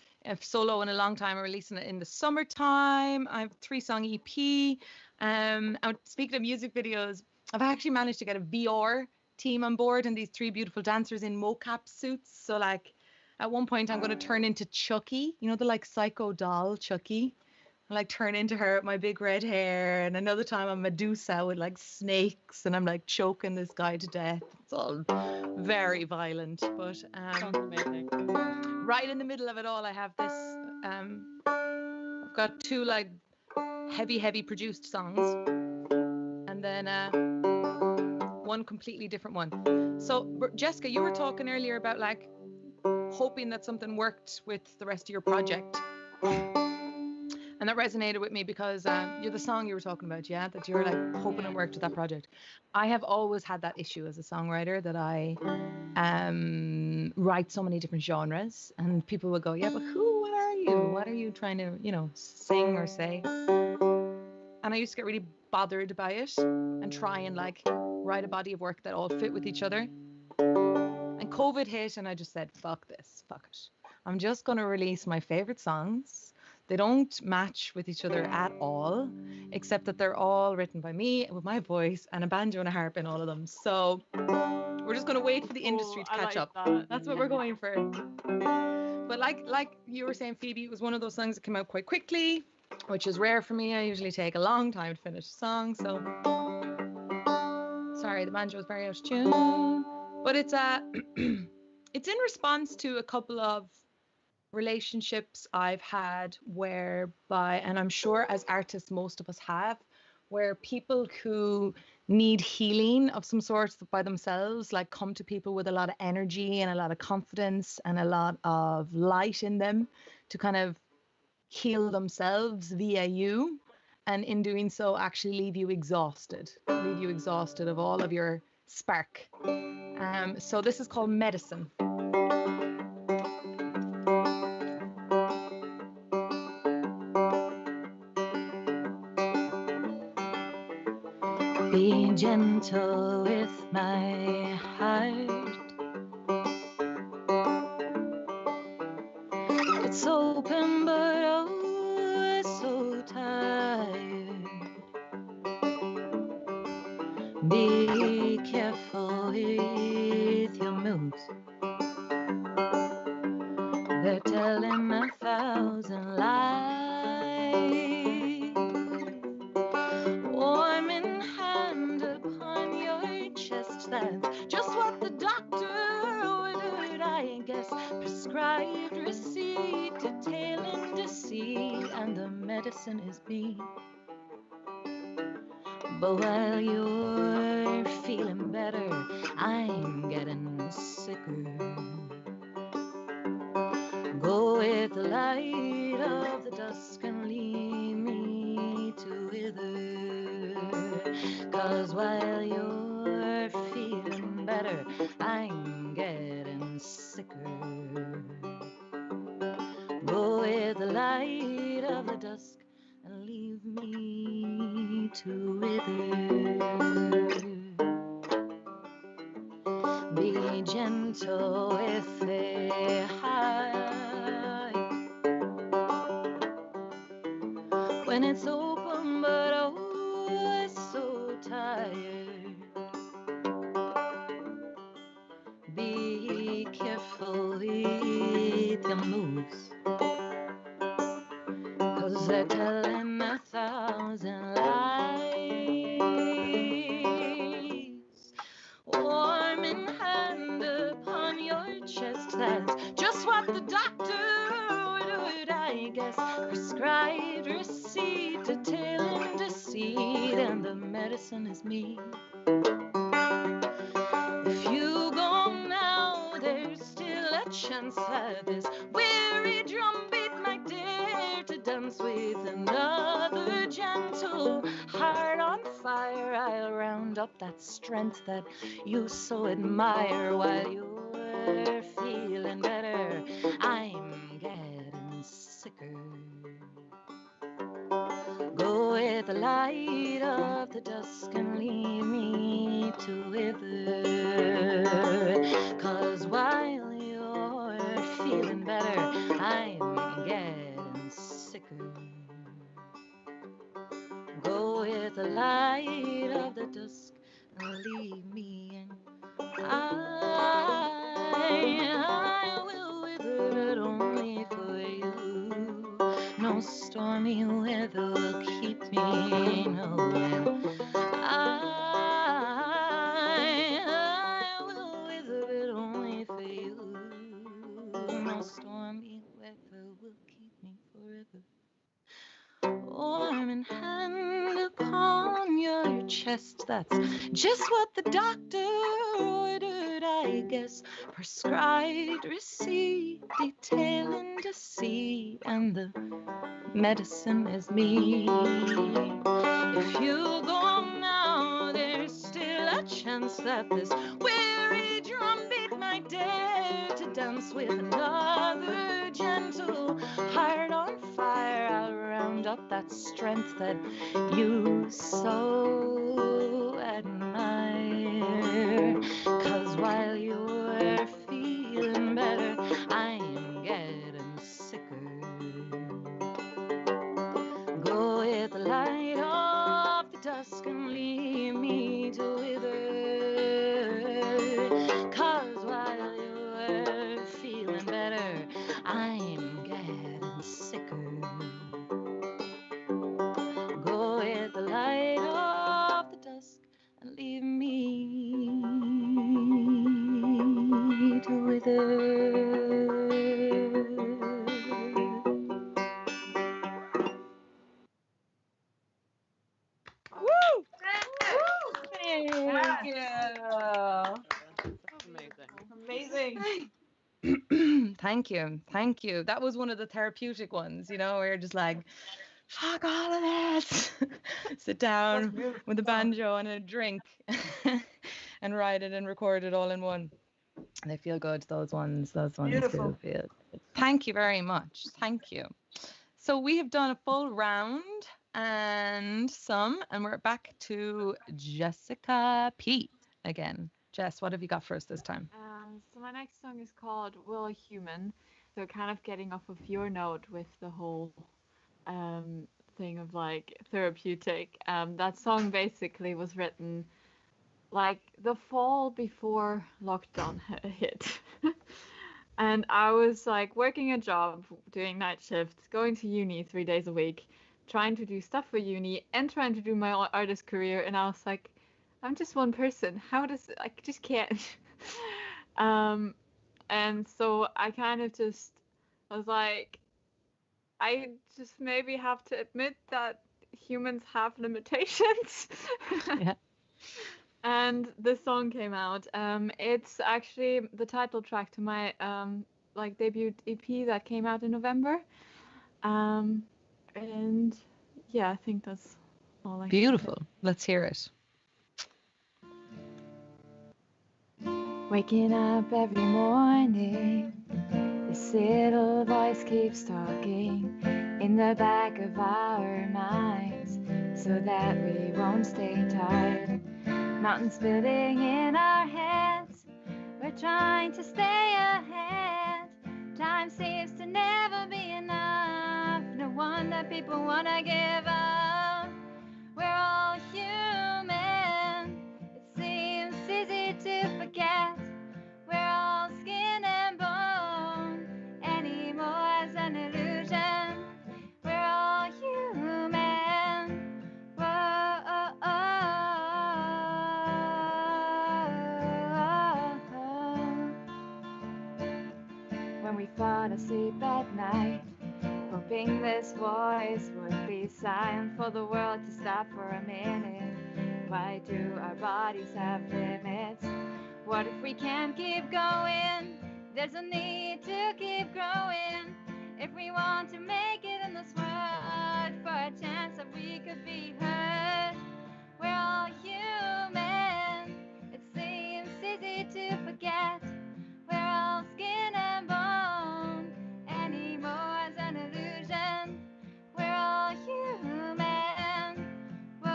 solo in a long time. I'm releasing it in the summertime. I have a 3-song EP. And speaking of music videos, I've actually managed to get a VR team on board and these 3 beautiful dancers in mocap suits. So like at one point I'm going to turn into Chucky, you know, the like psycho doll Chucky. I like turn into her with my big red hair, and another time I'm Medusa with like snakes and I'm like choking this guy to death. It's all very violent, but right in the middle of it all I have this I've got 2 like heavy produced songs and then one completely different one. So Jessica, you were talking earlier about like hoping that something worked with the rest of your project. And that resonated with me because you're the song you were talking about, yeah? That you were like hoping it worked with that project. I have always had that issue as a songwriter that I write so many different genres and people will go, yeah, but what are you? What are you trying to, you know, sing or say? And I used to get really bothered by it and try and like write a body of work that all fit with each other. And COVID hit and I just said, fuck this, fuck it. I'm just going to release my favorite songs. They don't match with each other at all, except that they're all written by me with my voice and a banjo and a harp in all of them. So we're just going to wait for the industry to catch up. That's what we're going for. But like you were saying, Phoebe, it was one of those songs that came out quite quickly, which is rare for me. I usually take a long time to finish a song. So sorry, the banjo is very out of tune. But it's it's in response to a couple of relationships I've had whereby, and I'm sure as artists most of us have, where people who need healing of some sort by themselves like come to people with a lot of energy and a lot of confidence and a lot of light in them to kind of heal themselves via you, and in doing so actually leave you exhausted of all of your spark. So this is called Medicine. Be gentle with my heart. It's open, but oh, it's so tired. Be careful with your moves. They're telling 1,000 lies. Warm in hand upon your chest. That's just what the doctor ordered, I guess. Prescribed receipt, detailing deceit, and the medicine is me. But while you're feeling better, I'm getting sicker. Go with the light of the dusk and leave me to wither. 'Cause while you're feeling better, I'm getting sicker. Go with the light of the dusk and leave me to wither. Be gentle with the high when it's open, but oh, so tired. Be careful with your moves, 'cause they're telling 1,000 lies. Warm in hand upon your chest, that's just what the doctor ordered, I guess. Prescribed receipt, detailing deceit, and the medicine is me. If you go now, there's still a chance that this weary drumbeat might dare to dance with another gentle heart on fire. I'll round up that strength that you so admire. While you're feeling better, I'm getting sicker. Go with the light of the dusk and leave me to wither. 'Cause while you're feeling better, I'm getting sicker. Go with the light of the dusk and leave me in. I will wither, but only for you. No stormy weather will keep me, no. I will wither, but only for you. No stormy weather will keep me forever. Warm in hand upon your chest, that's just what the doctor ordered, I guess. Prescribed receipt, detailing deceit, and the medicine is me. If you go now, there's still a chance that this weary drumbeat might dare to dance with another gentle heart on fire. I'll round up that strength that you so admire. 'Cause while you're feeling better, I'm getting sicker. Go with the light of the dusk and leave me to wither. 'Cause while you're feeling better, I'm getting sicker. Go with the light of the dusk and leave me to wither. Thank you. Amazing. Thank you. Thank you. That was one of the therapeutic ones, you know, where you're just like, fuck all of this. Sit down with a banjo and a drink and write it and record it all in one. They feel good, those ones. Those ones Beautiful. do feel good. Thank you very much. Thank you. So we have done a full round and we're back to Jessica P again. Jess, what have you got for us this time? So my next song is called Will a Human. So kind of getting off of your note with the whole thing of like therapeutic. That song basically was written like the fall before lockdown hit. And I was like working a job, doing night shifts, going to uni 3 days a week, trying to do stuff for uni and trying to do my artist career. And I was like, I'm just one person. How does I just can't. And so I kind of just was like, I just maybe have to admit that humans have limitations. Yeah. And this song came out. It's actually the title track to my like debut EP that came out in November. And yeah, I think that's all I can say. Beautiful. Let's hear it. Waking up every morning, this little voice keeps talking in the back of our minds, so that we won't stay tired. Mountains building in our heads, we're trying to stay ahead. Time seems to never be enough. No wonder people wanna give up. We're all human. It seems easy to forget. We're all skin and bone. Anymore is an illusion. We're all human. Whoa, when we fall asleep at night, hoping this voice would be silent for the world to stop for a minute. Why do our bodies have limits? What if we can't keep going? There's a need to keep growing. If we want to make it in this world, for a chance that we could be heard. We're all human. It seems easy to forget. We're all skin and bone. Anymore is an illusion. We're all human. Whoa,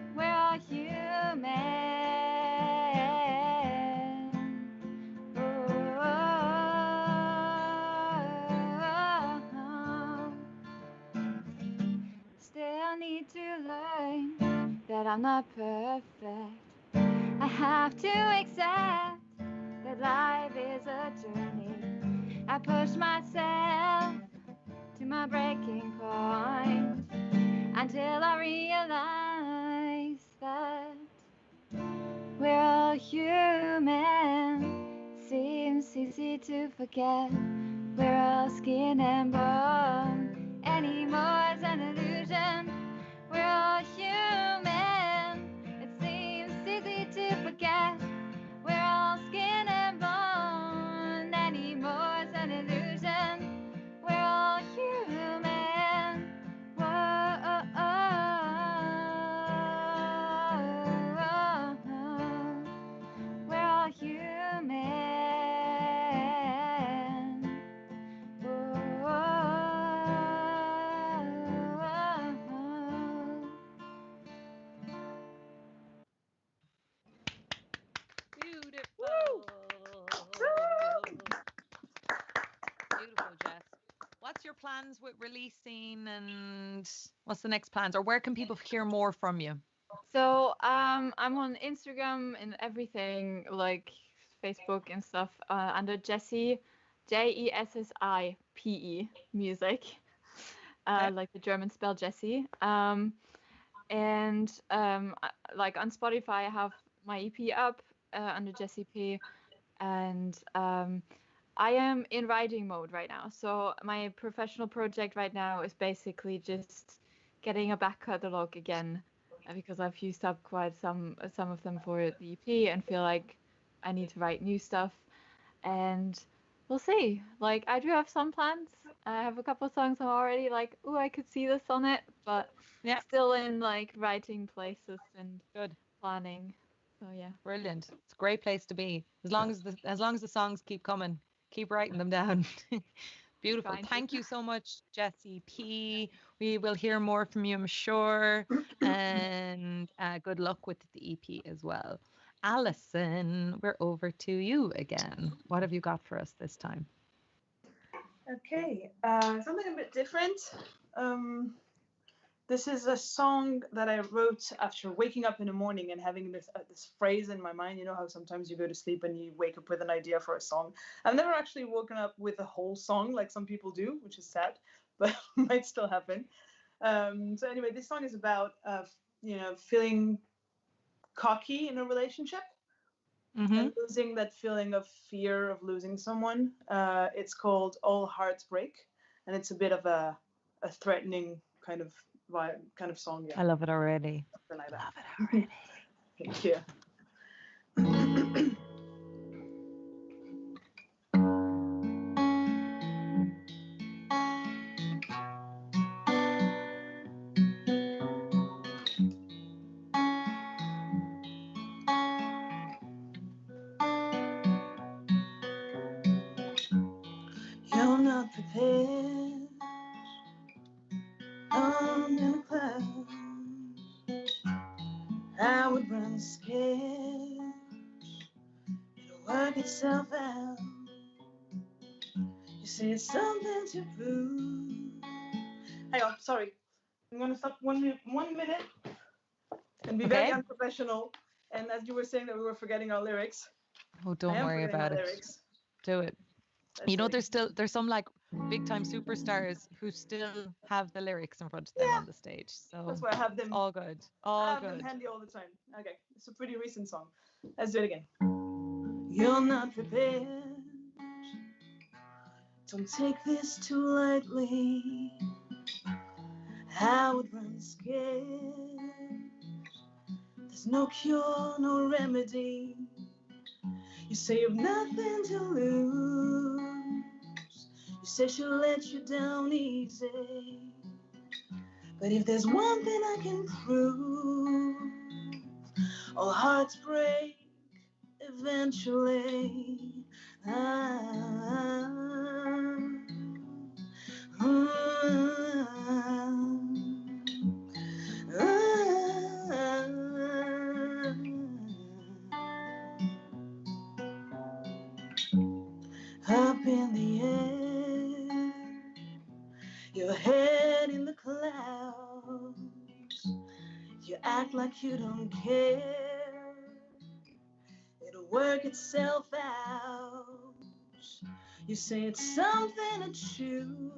we're all human. Still need to learn that I'm not perfect. I have to accept that life is a journey. I push myself to my breaking point until I realize that we're all human. Seems easy to forget. We're all skin and bone. Anymore is an illusion. We're all human. It seems easy to forget. We're all skin and bone. Anymore is an illusion. We're all human. Whoa, we're all human. Beautiful, Jess. What's your plans with releasing, and what's the next plans, or where can people hear more from you? So I'm on Instagram and everything, like Facebook and stuff, under Jessie, Jessipe music, Okay. like the German spell Jessie. And like on Spotify, I have my EP up under Jessie P, and I am in writing mode right now. So my professional project right now is basically just getting a back catalog again, because I've used up quite some of them for the EP and feel like I need to write new stuff. And we'll see. Like, I do have some plans. I have a couple of songs I'm already like, oh, I could see this on it, but Yeah. still in like writing places and Good. planning. So yeah. Brilliant. It's a great place to be. As long as the songs keep coming, keep writing them down. Beautiful. Trying to. Thank you so much, Jessie P. We will hear more from you, I'm sure. And good luck with the EP as well. Allison, we're over to you again. What have you got for us this time? Okay, something a bit different. This is a song that I wrote after waking up in the morning and having this phrase in my mind. You know how sometimes you go to sleep and you wake up with an idea for a song. I've never actually woken up with a whole song like some people do, which is sad, but might still happen. So anyway, this song is about feeling cocky in a relationship and losing that feeling of fear of losing someone. It's called All Hearts Break, and it's a bit of a threatening kind of song. Yeah. I love it already. Something like that. Love it already. Thank you. You're not prepared. I'm in a cloud. I would run scared. It'll work itself out. You say it's something to prove. Hang on, sorry. I'm gonna stop 1 minute and be very unprofessional. And as you were saying that we were forgetting our lyrics. Oh, don't worry about it. Do it. You know, there's some like big time superstars who still have the lyrics in front of them on the stage. So that's why I have them. All good. I have them handy all the time. Okay, it's a pretty recent song. Let's do it again. You're not prepared. Don't take this too lightly. I would run scared. There's no cure, no remedy. You say you've nothing to lose. You say she'll let you down easy. But if there's one thing I can prove, all hearts break eventually. Up in the air, your head in the clouds. You act like you don't care. It'll work itself out. You say it's something to choose,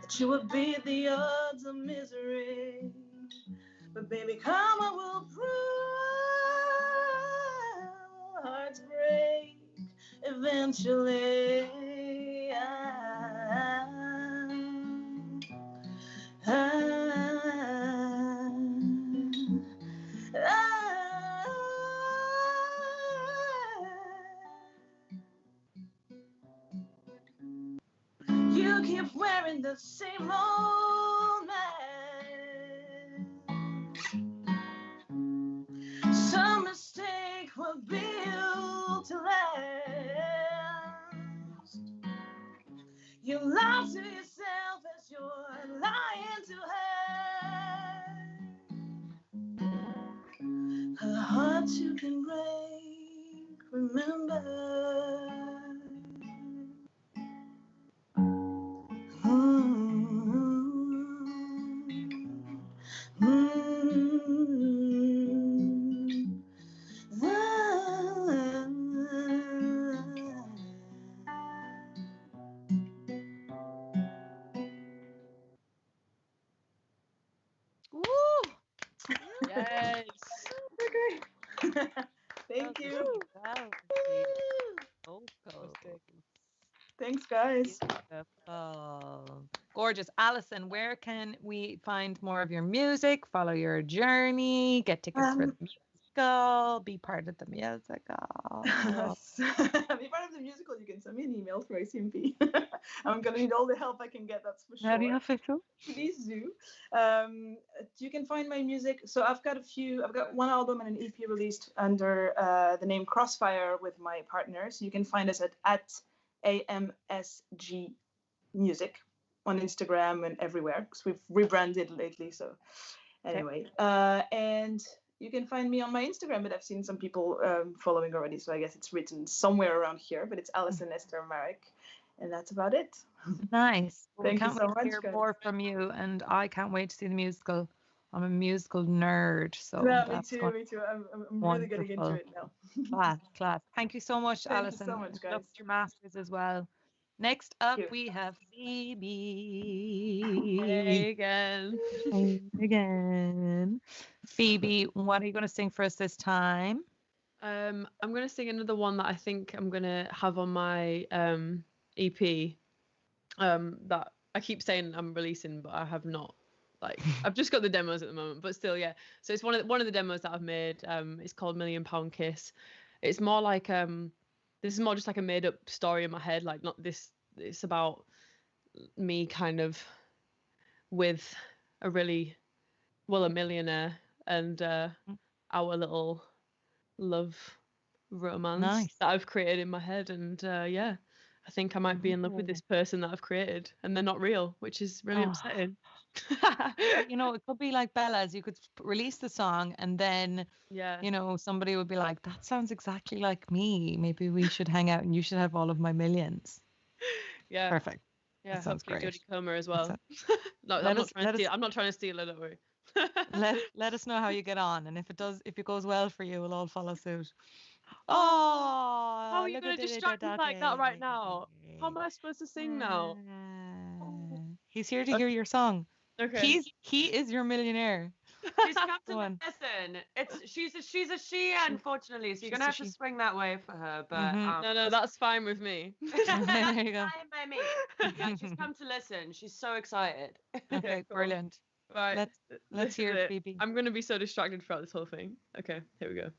that you would beat the odds of misery. But baby, karma will prove. Hearts break eventually. You keep wearing the same old mask. Some mistake will build to last. You lie to yourself as you're lying to her. A heart you can break, remember. Yes. Okay. Thank you. Thanks, guys. Beautiful. Gorgeous. Allison, where can we find more of your music, follow your journey, get tickets for the musical, be part of the musical? Be part of the musical, you can send me an email through ICMP. I'm going to need all the help I can get, that's for sure. Very official. Please do. You can find my music. So I've got one album and an EP released under the name Crossfire with my partner. So you can find us at AMSG Music on Instagram and everywhere, because we've rebranded lately. So anyway, and you can find me on my Instagram, but I've seen some people following already, so I guess it's written somewhere around here, but it's Allison Esther Marek. And that's about it. Nice. Well, Thank you can't so wait to much, hear guys. more from you, and I can't wait to see the musical. I'm a musical nerd, so Yeah, me that's too. going Me too. I'm really getting into wonderful. it now. Class. Thank you so much, Thank you Allison. so much, And good luck guys. with your masters as well. Next up, Thank you. we have Phoebe. Hey again. Hey again. Phoebe, what are you going to sing for us this time? I'm gonna sing another one that I think I'm gonna have on my EP. That I keep saying I'm releasing, but I have not. Like I've just got the demos at the moment, but still, yeah. So it's one of the demos that I've made. It's called Million Pound Kiss. It's more like this is more just like a made up story in my head. Like not this. It's about me kind of with a millionaire and our little love romance Nice. that I've created in my head, and yeah, I think I might be in love with this person that I've created, and they're not real, which is really upsetting. You know, it could be like Bella's. You could release the song, and then Yeah, you know, somebody would be like, "That sounds exactly like me. Maybe we should hang out, and you should have all of my millions." yeah, Perfect. yeah. That sounds Hopefully great. Jodie Comer as well. No, Let us I'm not trying to steal it. Don't worry. let us know how you get on, and if it goes well for you, we'll all follow suit. Oh, how Oh, are you look gonna at distract me like that right now? How am I supposed to sing now? He's here to hear your song. Okay. He is your millionaire. She's come Go to on. listen. She's a she, unfortunately. So you're gonna have to swing that way for her. But No, that's fine with me. There you go. fine by me. Yeah, she's come to listen. She's so excited. Okay, cool. brilliant. Right. Let's this is hear it. Phoebe. I'm gonna be so distracted throughout this whole thing. Okay, here we go.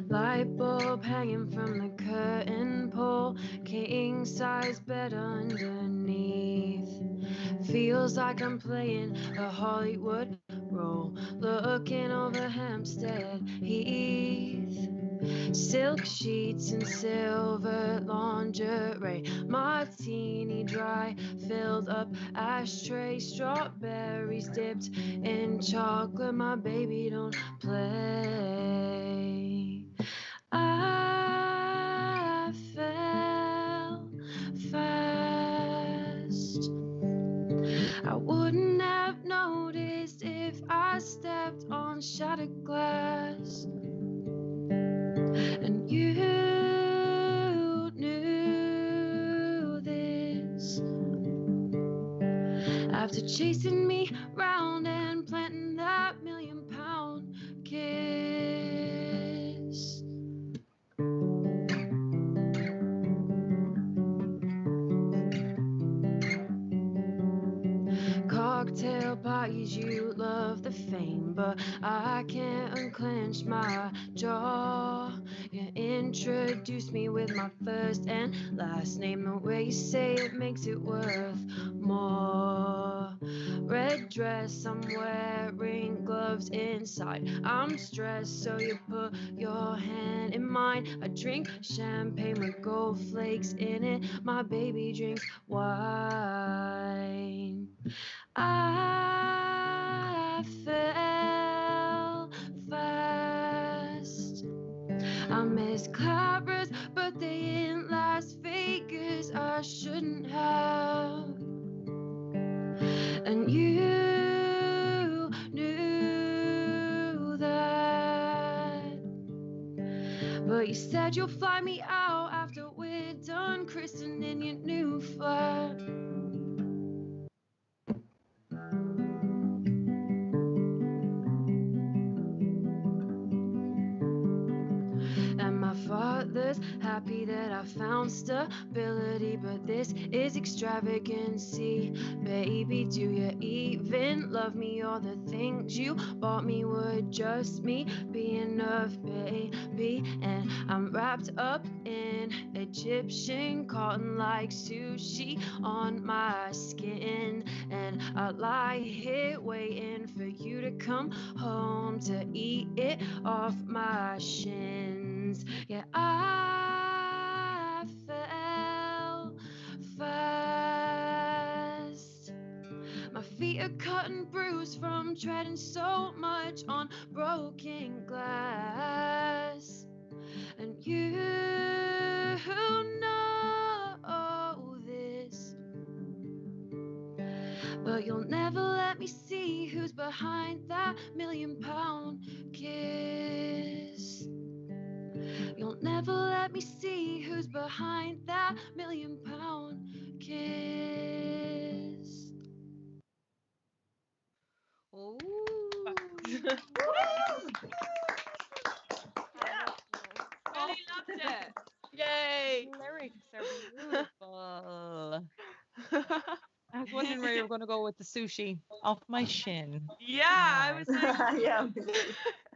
Light bulb hanging from the curtain pole, king size bed underneath. Feels like I'm playing a Hollywood role, looking over Hampstead Heath. Silk sheets and silver lingerie, martini dry, filled up ashtray, strawberries dipped in chocolate. My baby don't play. I fell fast. I wouldn't have noticed if I stepped on shattered glass. And you knew this after chasing me round and planting that £1,000,000 kiss. Cocktail parties, you love the fame, but I can't unclench my jaw. You introduced me with my first and last name. The way you say it makes it worth more. Red dress, I'm wearing gloves inside. I'm stressed, so you put your hand in mine. I drink champagne with gold flakes in it. My baby drinks wine. I fell fast. I missed Clara's birthday in Las Vegas. I shouldn't have. And you knew that. But you said you'll fly me out after we're done christening your new flat. And my father's happy that I found stability, but this is extravagancy. Baby, do you even love me? All the things you bought me would just me be enough, baby. And I'm wrapped up in Egyptian cotton like sushi on my skin. And I lie here waiting for you to come home to eat it off my shins. Yeah, I fell fast. My feet are cut and bruised from treading so much on broken glass. And you know this, but you'll never let me see who's behind that £1,000,000 kiss. You'll never let me see who's behind that £1,000,000 kiss. Ooh. Really loved it. Yay. The lyrics are beautiful. I was wondering where you were going to go with the sushi off my shin. Yeah, I was like, Yeah.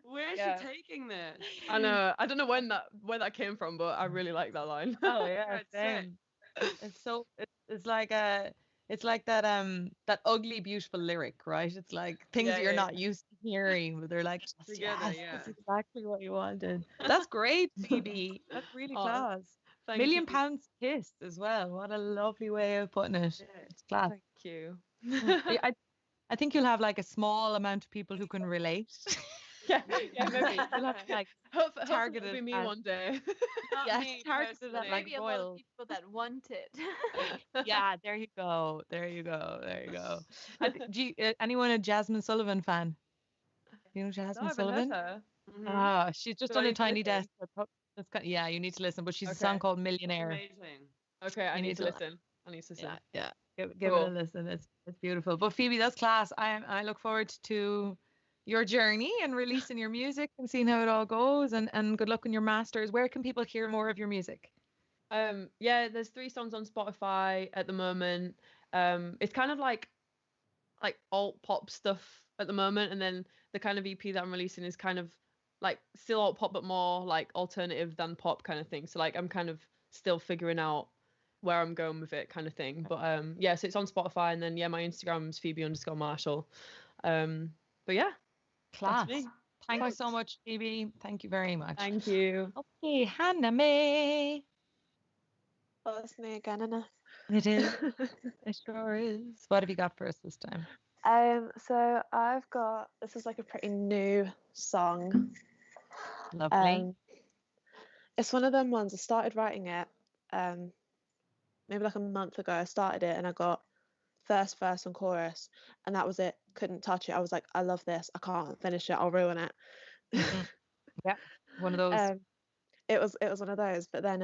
where's Yeah. she taking this? I know. I don't know where that came from, but I really like that line. Oh yeah, It's sick. same. It's so it's like that ugly beautiful lyric, right? It's like things that you're not used to hearing, but they're like just, Together, yes, yeah. that's exactly what you wanted. That's great, Phoebe. That's really Oh, class. Thank £1,000,000 you. kiss as well. What a lovely way of putting it. It's class. Thank you. I think you'll have like a small amount of people who can relate. Yeah, maybe. You'll have to like Hopefully it'll targeted be me at- one day. Not yeah, me targeted at personally. like Maybe a lot of royal. people that want it. Yeah, there you go. There you go. There you go. Anyone a Jasmine Sullivan fan? You know No, I Jasmine haven't heard Sullivan? her. Mhm. Ah, she's just Do I on a need to tiny listen? desk. That's yeah, you need to listen. But she's a Okay. song called Millionaire. Amazing. Okay, I You need need to to- listen. I need to listen. Yeah. Give it a Cool. listen. It's beautiful. But Phoebe, that's class. I look forward to your journey and releasing your music and seeing how it all goes. And good luck in your masters. Where can people hear more of your music? Yeah, there's 3 songs on Spotify at the moment. It's kind of like alt pop stuff at the moment, and then the kind of EP that I'm releasing is kind of like still alt pop but more like alternative than pop kind of thing. So like I'm kind of still figuring out where I'm going with it kind of thing. But yeah, so it's on Spotify, and then yeah, my Instagram's Phoebe_Marshall. But yeah, Class. me. Thank you so much, Phoebe. Thank you very much. Thank you. Okay, Hannah May. Oh, it's me again, isn't it? It is. It sure is. What have you got for us this time? So I've got, this is like a pretty new song. Lovely. It's one of them ones. I started writing it maybe like a month ago. I started it and I got first verse and chorus, and that was it. Couldn't touch it. I was like, I love this. I can't finish it. I'll ruin it. Yeah, one of those. It was one of those. But then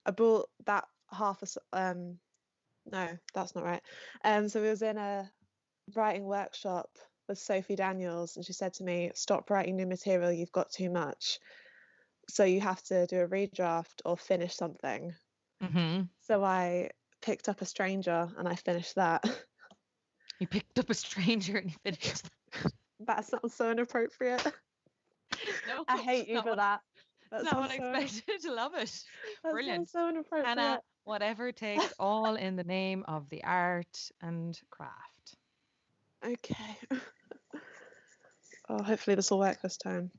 I brought that no, that's not right. So we was in a writing workshop with Sophie Daniels, and she said to me, stop writing new material, you've got too much, so you have to do a redraft or finish something. So I picked up A Stranger and I finished that. You picked up A Stranger and you finished that. That sounds so inappropriate. No, I hate you for that. That's not what I expected. To love it. Brilliant. So inappropriate. Hannah, whatever it takes, all in the name of the art and craft. Okay. Oh, hopefully this will work this time.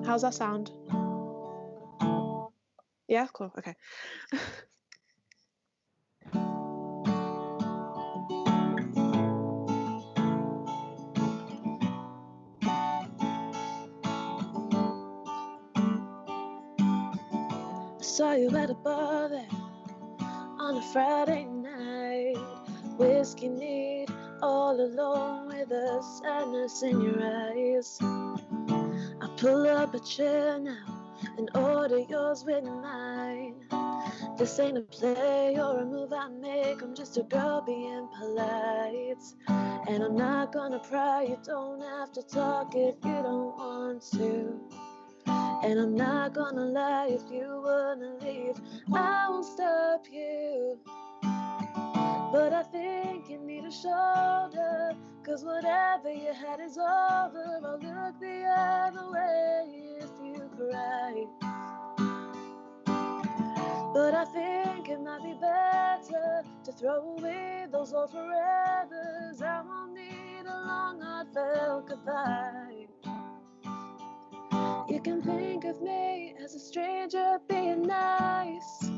How's that sound? Yeah, cool. Okay. Saw you at a bar there on a Friday night. Whiskey neat, all alone with a sadness in your eyes. I pull up a chair now and order yours with mine. This ain't a play or a move I make, I'm just a girl being polite. And I'm not gonna pry, you don't have to talk if you don't want to. And I'm not gonna lie, if you wanna leave, I won't stop you. But I think you need a shoulder, 'cause whatever you had is over. I'll look the other way if you cry. But I think it might be better to throw away those old forevers. I won't need a long, heartfelt goodbye. You can think of me as a stranger being nice.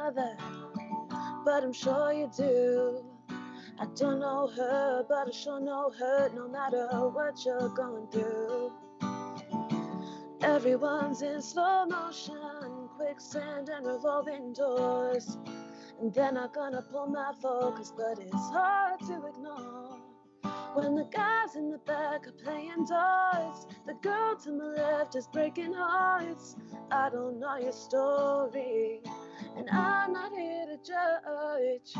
mother, but I'm sure you do. I don't know her, but I sure know her no matter what you're going through. Everyone's in slow motion, quicksand and revolving doors. And they're not gonna pull my focus, but it's hard to ignore. When the guys in the back are playing darts, the girl to my left is breaking hearts. I don't know your story, and I'm not here to judge,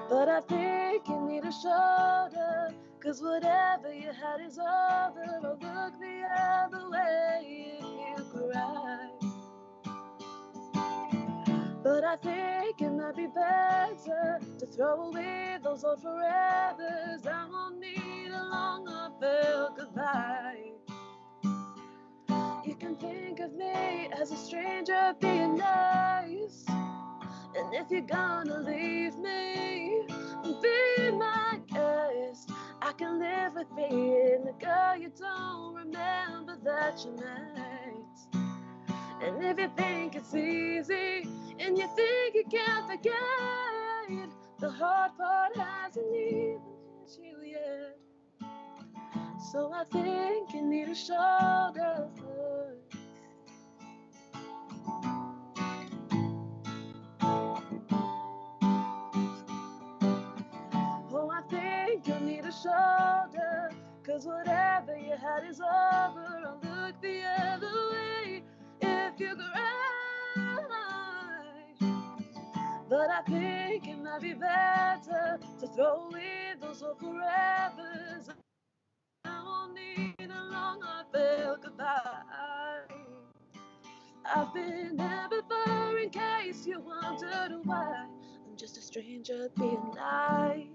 but I think you need a shoulder, 'cause whatever you had is over. I'll look the other way if you cry, but I think it might be better to throw away those old forevers. I won't need a long uphill goodbye. You can think of me as a stranger being nice, and if you're gonna leave me, be my guest. I can live with being the girl you don't remember that you met. And if you think it's easy, and you think you can't forget, the hard part hasn't even hit you yet. So I think you need a shoulder. Oh, I think you need a shoulder, 'cause whatever you had is over. I'll look the other way if you cry, but I think it might be better to throw away those old forevers. I won't need a long uphill goodbye. I've been there before in case you wondered why. I'm just a stranger being nice.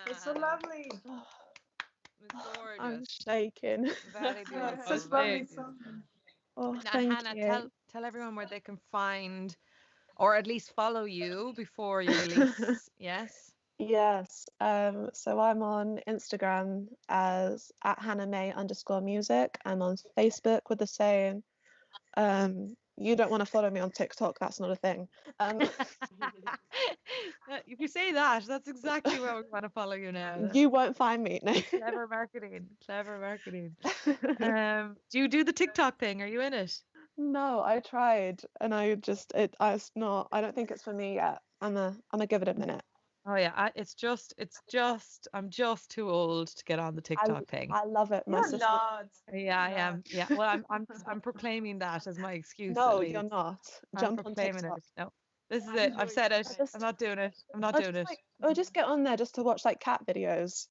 It's so lovely. It's gorgeous. I'm shaking. Very beautiful. Such lovely song. Oh, Now, thank Hannah, you. tell everyone where they can find, or at least follow you before you release. Yes. Yes. So I'm on Instagram as @HannahMay_music. I'm on Facebook with the same. You don't want to follow me on TikTok, that's not a thing. If you say that, that's exactly where we want to follow you now. You won't find me. No. Clever marketing. Clever marketing. Do you do the TikTok thing? Are you in it? No, I tried and I don't think it's for me yet. I'm gonna give it a minute. Oh yeah, I'm just too old to get on the TikTok thing. I love it. My You're sister. not. Yeah, I am. Yeah. Well, I'm proclaiming that as my excuse. No, at you're least. not. I'm Jump on proclaiming TikTok. it. No, this is it. I've said it. I'm not doing it. I'm not doing it. Or just get on there just to watch like cat videos.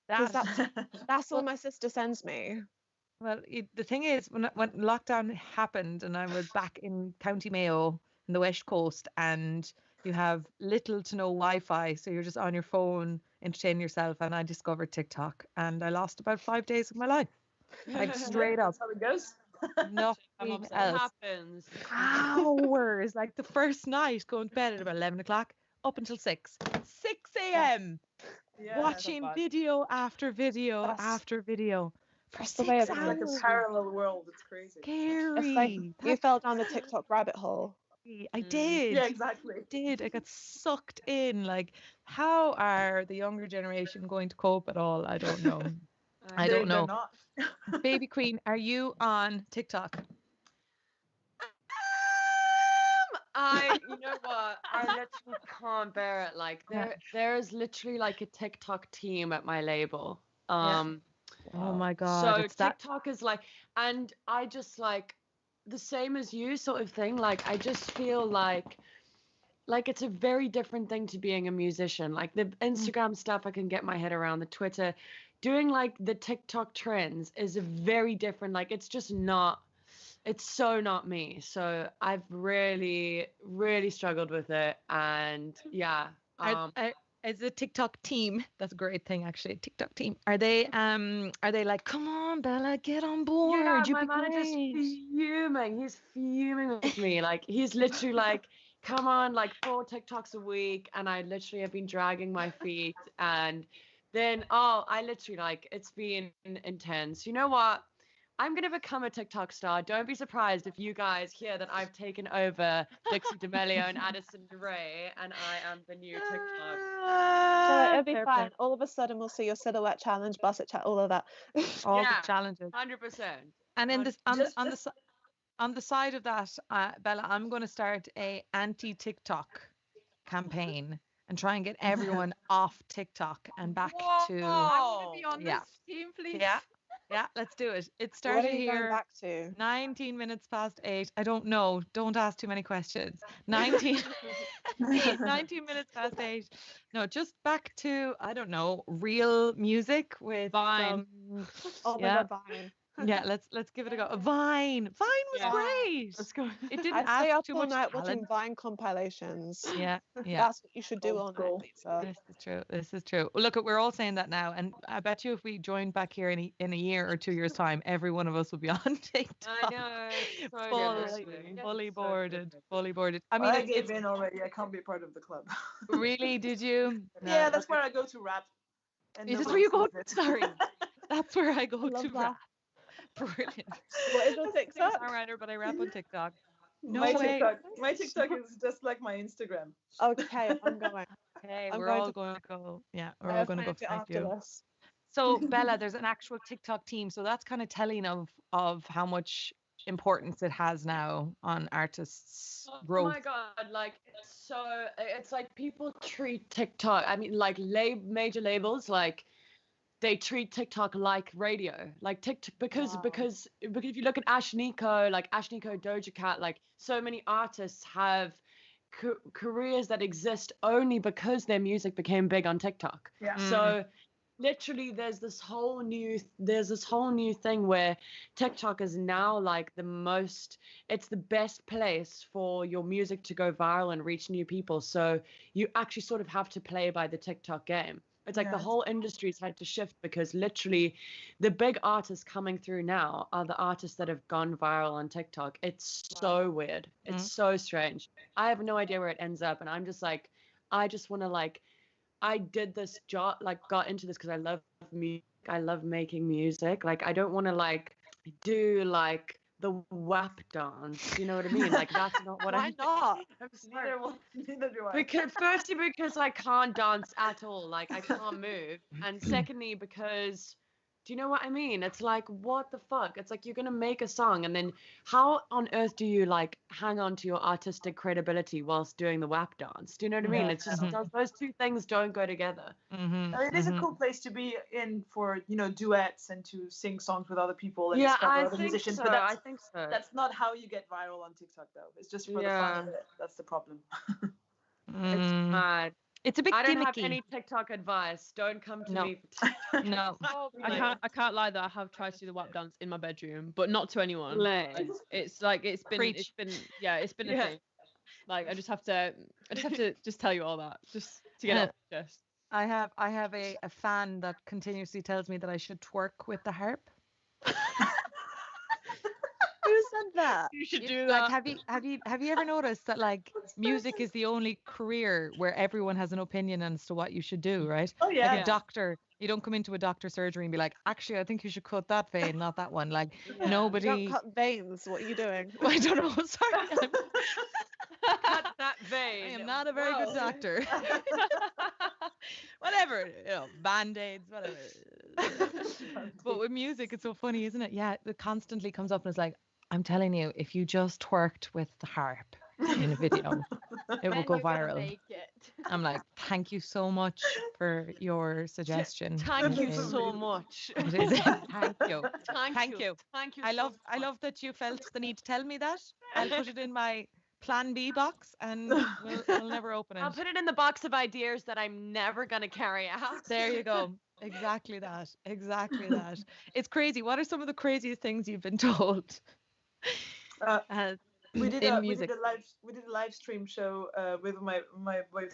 'Cause that's all my sister sends me. Well, the thing is, when lockdown happened and I was back in County Mayo in the West Coast, and you have little to no Wi-Fi, so you're just on your phone entertaining yourself, and I discovered TikTok, and I lost about 5 days of my life, like straight up. That's how it goes. Nothing else. Happens. Hours, like the first night, going to bed at about 11 o'clock, up until 6 a.m. Yeah. watching video after video after video for that's the way 6 of it. hours. It's like a parallel world. It's crazy. Scary. It's like you fell down the TikTok rabbit hole. I did. Yeah, exactly. I got sucked in. Like, how are the younger generation going to cope at all? I don't know. I don't know. They're not. Baby Queen, are you on TikTok? You know what? I literally can't bear it. Like there's literally like a TikTok team at my label. Oh my God. So it's that. TikTok is like, and I just like the same as you sort of thing. Like I just feel like it's a very different thing to being a musician. Like the Instagram stuff, I can get my head around. The Twitter, doing like the TikTok trends is a very different. Like it's just not. It's so not me. So I've really, really struggled with it. And yeah. Are is the TikTok team? That's a great thing, actually. TikTok team. Are they like, come on, Bella, get on board? Yeah, You'd my be manager's great. fuming. He's fuming with me. Like, he's literally like, come on, like 4 TikToks a week, and I literally have been dragging my feet. And then, I literally like, it's been intense. You know what? I'm gonna become a TikTok star. Don't be surprised if you guys hear that I've taken over Dixie D'Amelio and Addison Rae, and I am the new TikTok. So it'll be Fair fine. play. All of a sudden, we'll see your silhouette challenge, basset chat, all of that. All Yeah. the challenges. 100%. And in this, Just- on the side of that, Bella, I'm going to start a anti-TikTok campaign and try and get everyone off TikTok and back to. I'm gonna be on Yeah. this team, please. Yeah, let's do it. It What are started you going here back to? 19 minutes past 8. I don't know. Don't ask too many questions. 19 minutes past 8. No, just back to, I don't know, real music with Vine. Oh my Yeah. God, Vine. Yeah, let's give it a go. Vine was Yeah. great. Let's go. It didn't I stay ask up too all much night watching talent. Vine compilations. Yeah. That's what you should do Old all school. night, Lisa. This is true. Well, look, we're all saying that now, and I bet you if we joined back here in a year or 2 years time, every one of us will be on TikTok. I know. So Fully So boarded. good. Fully boarded. I mean, I it's gave in already. I can't be part of the club. really, did you? Yeah, that's where I go to rap. And Is this nobody where you go? sees it. Sorry. That's where I go I love to that. rap. Brilliant. What is your I'm a TikTok? songwriter, but I rap on TikTok. No my way. TikTok is just like my Instagram. Okay, I'm going. Okay, I'm we're going all to- going to go. Yeah, we're I all have going to go planned it find after you. this. So Bella, there's an actual TikTok team, so that's kind of telling of how much importance it has now on artists' Oh growth. my God, like it's like people treat TikTok, I mean like major labels, like they treat TikTok like radio, like TikTok because if you look at Ashniko, like Ashniko, Doja Cat, like so many artists have careers that exist only because their music became big on TikTok. Yeah. So literally there's this whole new thing where TikTok is now like it's the best place for your music to go viral and reach new people. So you actually sort of have to play by the TikTok game. It's like the whole industry's had to shift because literally the big artists coming through now are the artists that have gone viral on TikTok. It's so weird. It's so strange. I have no idea where it ends up. And I'm just like, I just want to like, I did this job, like got into this because I love music. I love making music. Like, I don't want to like do like the WAP dance. You know what I mean? Like, that's not what Why not? I'm sorry. Neither do I. Firstly, because I can't dance at all. Like, I can't move. And secondly, because, do you know what I mean? It's like, what the fuck? It's like, you're going to make a song. And then how on earth do you, like, hang on to your artistic credibility whilst doing the WAP dance? Do you know what I mean? Yeah. It's just, those two things don't go together. It is a cool place to be in for, duets and to sing songs with other people and Yeah, discover I other think musicians. so. But I think so. that's not how you get viral on TikTok, though. It's just for the fun of it. That's the problem. It's mad. It's a bit I don't have gimmicky. any TikTok advice. Don't come to me for TikTok. No. I I can't lie that I have tried to do the WAP dance in my bedroom, but not to anyone. Lame. It's like it's been Preach. a Yeah. thing. Like I just have to just tell you all that just to get it off my chest. I have a fan that continuously tells me that I should twerk with the harp. Who said that? You should It's do like, that. have you ever noticed that like music is the only career where everyone has an opinion as to what you should do, right? Oh, yeah. Like a doctor, you don't come into a doctor's surgery and be like, actually, I think you should cut that vein, not that one. Like You nobody. don't cut veins. What are you doing? I don't know. Sorry, Cut that vein. I am not a very good doctor. Whatever, band-aids, whatever. But with music, it's so funny, isn't it? Yeah, it constantly comes up and it's like, I'm telling you, if you just twerked with the harp in a video, it will go viral. I'm like, thank you so much for your suggestion. Thank you It is- so much. it is- thank you. Thank you. Thank you. I so love much. that you felt the need to tell me that. I'll put it in my plan B box and we'll never open it. I'll put it in the box of ideas that I'm never gonna carry out. There you go. Exactly that. Exactly that. It's crazy. What are some of the craziest things you've been told? We did in a music. live stream show with my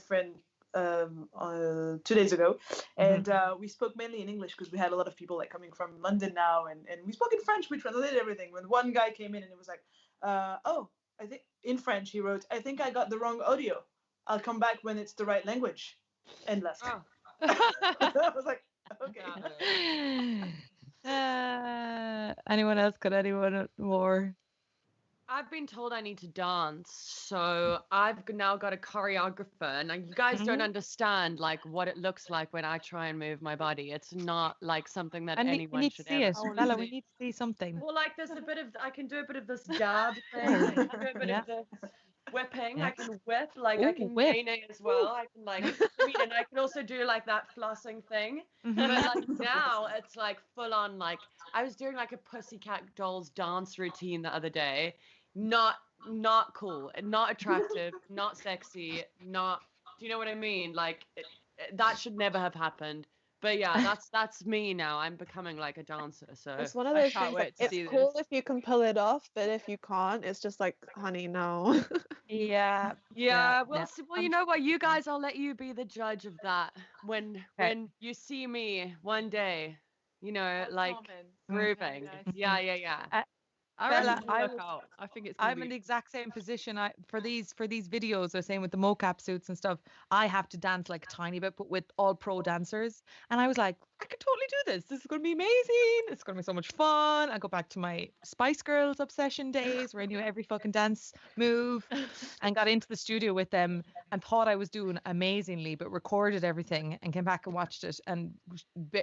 friend 2 days ago, and we spoke mainly in English because we had a lot of people like coming from London now, and we spoke in French. We translated everything. When one guy came in and it was like, oh, I think in French he wrote, I think I got the wrong audio. I'll come back when it's the right language, and left. Oh. I was like, okay. Anyone else got anyone more? I've been told I need to dance, so I've now got a choreographer. Now you guys don't understand like what it looks like when I try and move my body. It's not like something that anyone should ever. We need to see it, Bella. We need to see something. Well, like there's a bit of I can do a bit of this dab thing. I can do a bit of this whipping. Yeah. I can whip, like I can nay as well. I can like and I can also do like that flossing thing. But like now it's like full on like I was doing like a Pussycat Dolls dance routine the other day. Not cool, not attractive, not sexy, not. Do you know what I mean? Like that should never have happened. But yeah, that's me now. I'm becoming like a dancer. So it's one of those things. Like, it's cool if you can pull it off, but if you can't, it's just like, honey, no. Yeah. Well, you know what? You guys, I'll let you be the judge of that when you see me one day. You know, like grooving. Yeah. Bella, I think it's. I'm in the exact same position. For these videos, I was saying with the mocap suits and stuff, I have to dance like a tiny bit, but with all pro dancers. And I was like, I could totally do this. This is going to be amazing. It's going to be so much fun. I go back to my Spice Girls obsession days where I knew every fucking dance move, and got into the studio with them and thought I was doing amazingly, but recorded everything and came back and watched it and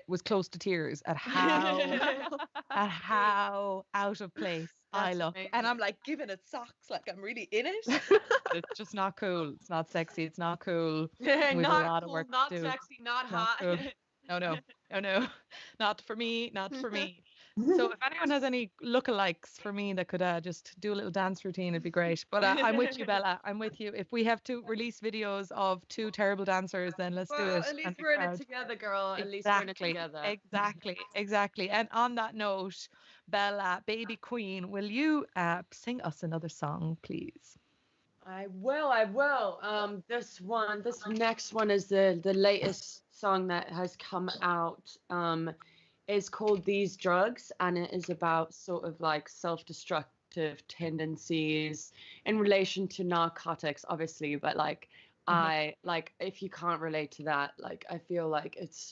was close to tears at how out of place I look. Amazing. And I'm like giving it socks, like I'm really in it. It's just not cool. It's not sexy. It's not cool. Not cool, not sexy, not hot. Cool. No. Not for me. So if anyone has any lookalikes for me that could just do a little dance routine, it'd be great. But I'm with you, Bella. I'm with you. If we have to release videos of two terrible dancers, then let's do it. At least we're in it together, girl. Exactly. At least we're in it together. Exactly. And on that note, Bella, baby queen, will you sing us another song, please? I will. This next one is the latest song that has come out. Is called These Drugs, and it is about sort of like self-destructive tendencies in relation to narcotics, obviously, but like I like if you can't relate to that, like I feel like it's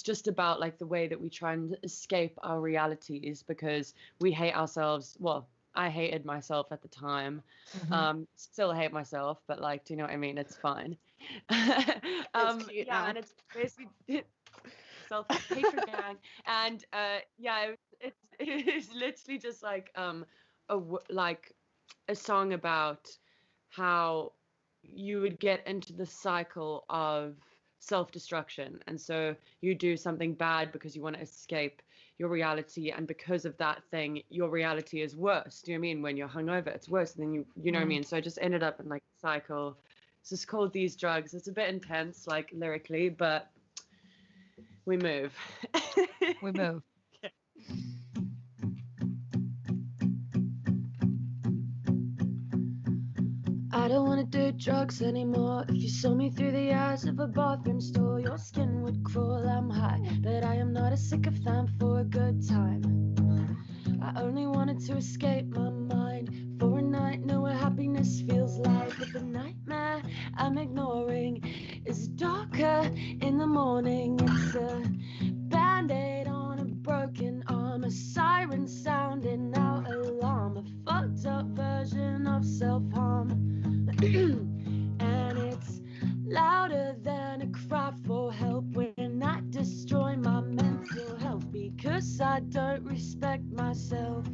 just about like the way that we try and escape our realities because we hate ourselves. Well, I hated myself at the time. Still hate myself, but like, do you know what I mean? It's fine. It's cute now. And it's basically self-hatred gang, and it's literally just like a song about how you would get into the cycle of self-destruction, and so you do something bad because you want to escape your reality, and because of that thing your reality is worse. Do you know what I mean? When you're hungover, it's worse than you know what I mean? So I just ended up in like a cycle. It's just called These Drugs. It's a bit intense like lyrically, but we move. We move. Okay. I don't wanna do drugs anymore. If you saw me through the eyes of a bathroom store, your skin would crawl. I'm high, but I am not a sycophant for a good time. I only wanted to escape my mind for a night, know what happiness feels like. But the nightmare I'm ignoring is darker in the morning. It's a band-aid on a broken arm, a siren sounding out alarm, a fucked up version of self-harm. And it's louder than a cry for help when I destroy my mental health because I don't respect myself.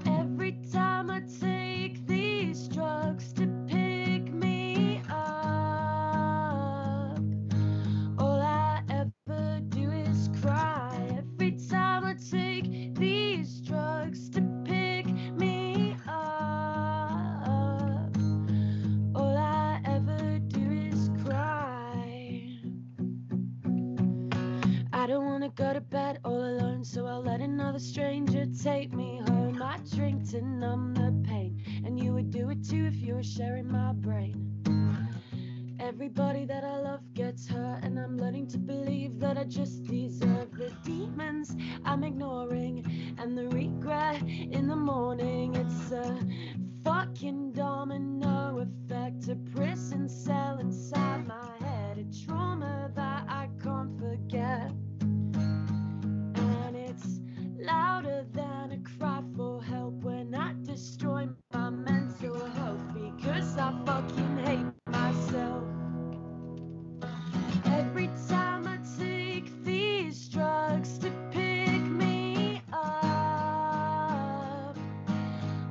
Every time I take these drugs to pick me up, all I ever do is cry. Every time I take these drugs to pick me up, all I ever do is cry. I don't wanna go to bed all alone, so I'll let another stranger take me home. I my drink to numb the pain, and you would do it too if you were sharing my brain. Everybody that I love gets hurt, and I'm learning to believe that I just deserve the demons I'm ignoring and the regret in the morning. It's a fucking domino effect, a prison cell inside my head, a trauma that I can't forget. And it's louder than a cry for help when I destroy my mental health because I fucking hate myself. Every time I take these drugs to pick me up,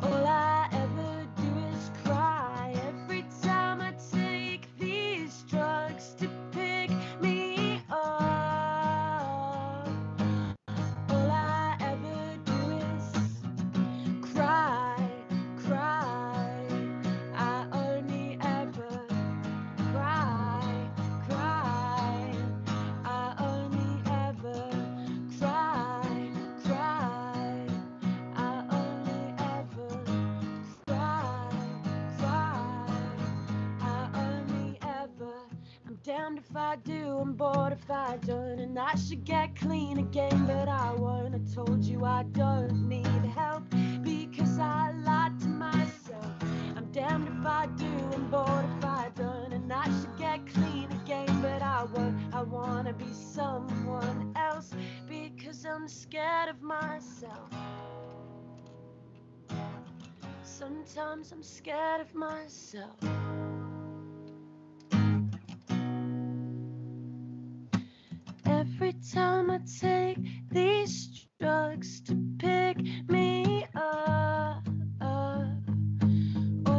all I ever do is cry. Every time I take these drugs to pick me up, all I ever do is cry, cry. I only ever cry, cry. I only ever cry, cry. I only ever cry, cry. I only ever. I'm damned if I do, I'm bored if I don't, and I should get clean again, but I won't. I told you I don't need help because I lied to myself. I'm damned if I do, I'm bored if I don't, and I should get clean again, but I won't. I wanna be someone else because I'm scared of myself. Sometimes I'm scared of myself. Every time I take these drugs to pick me up, all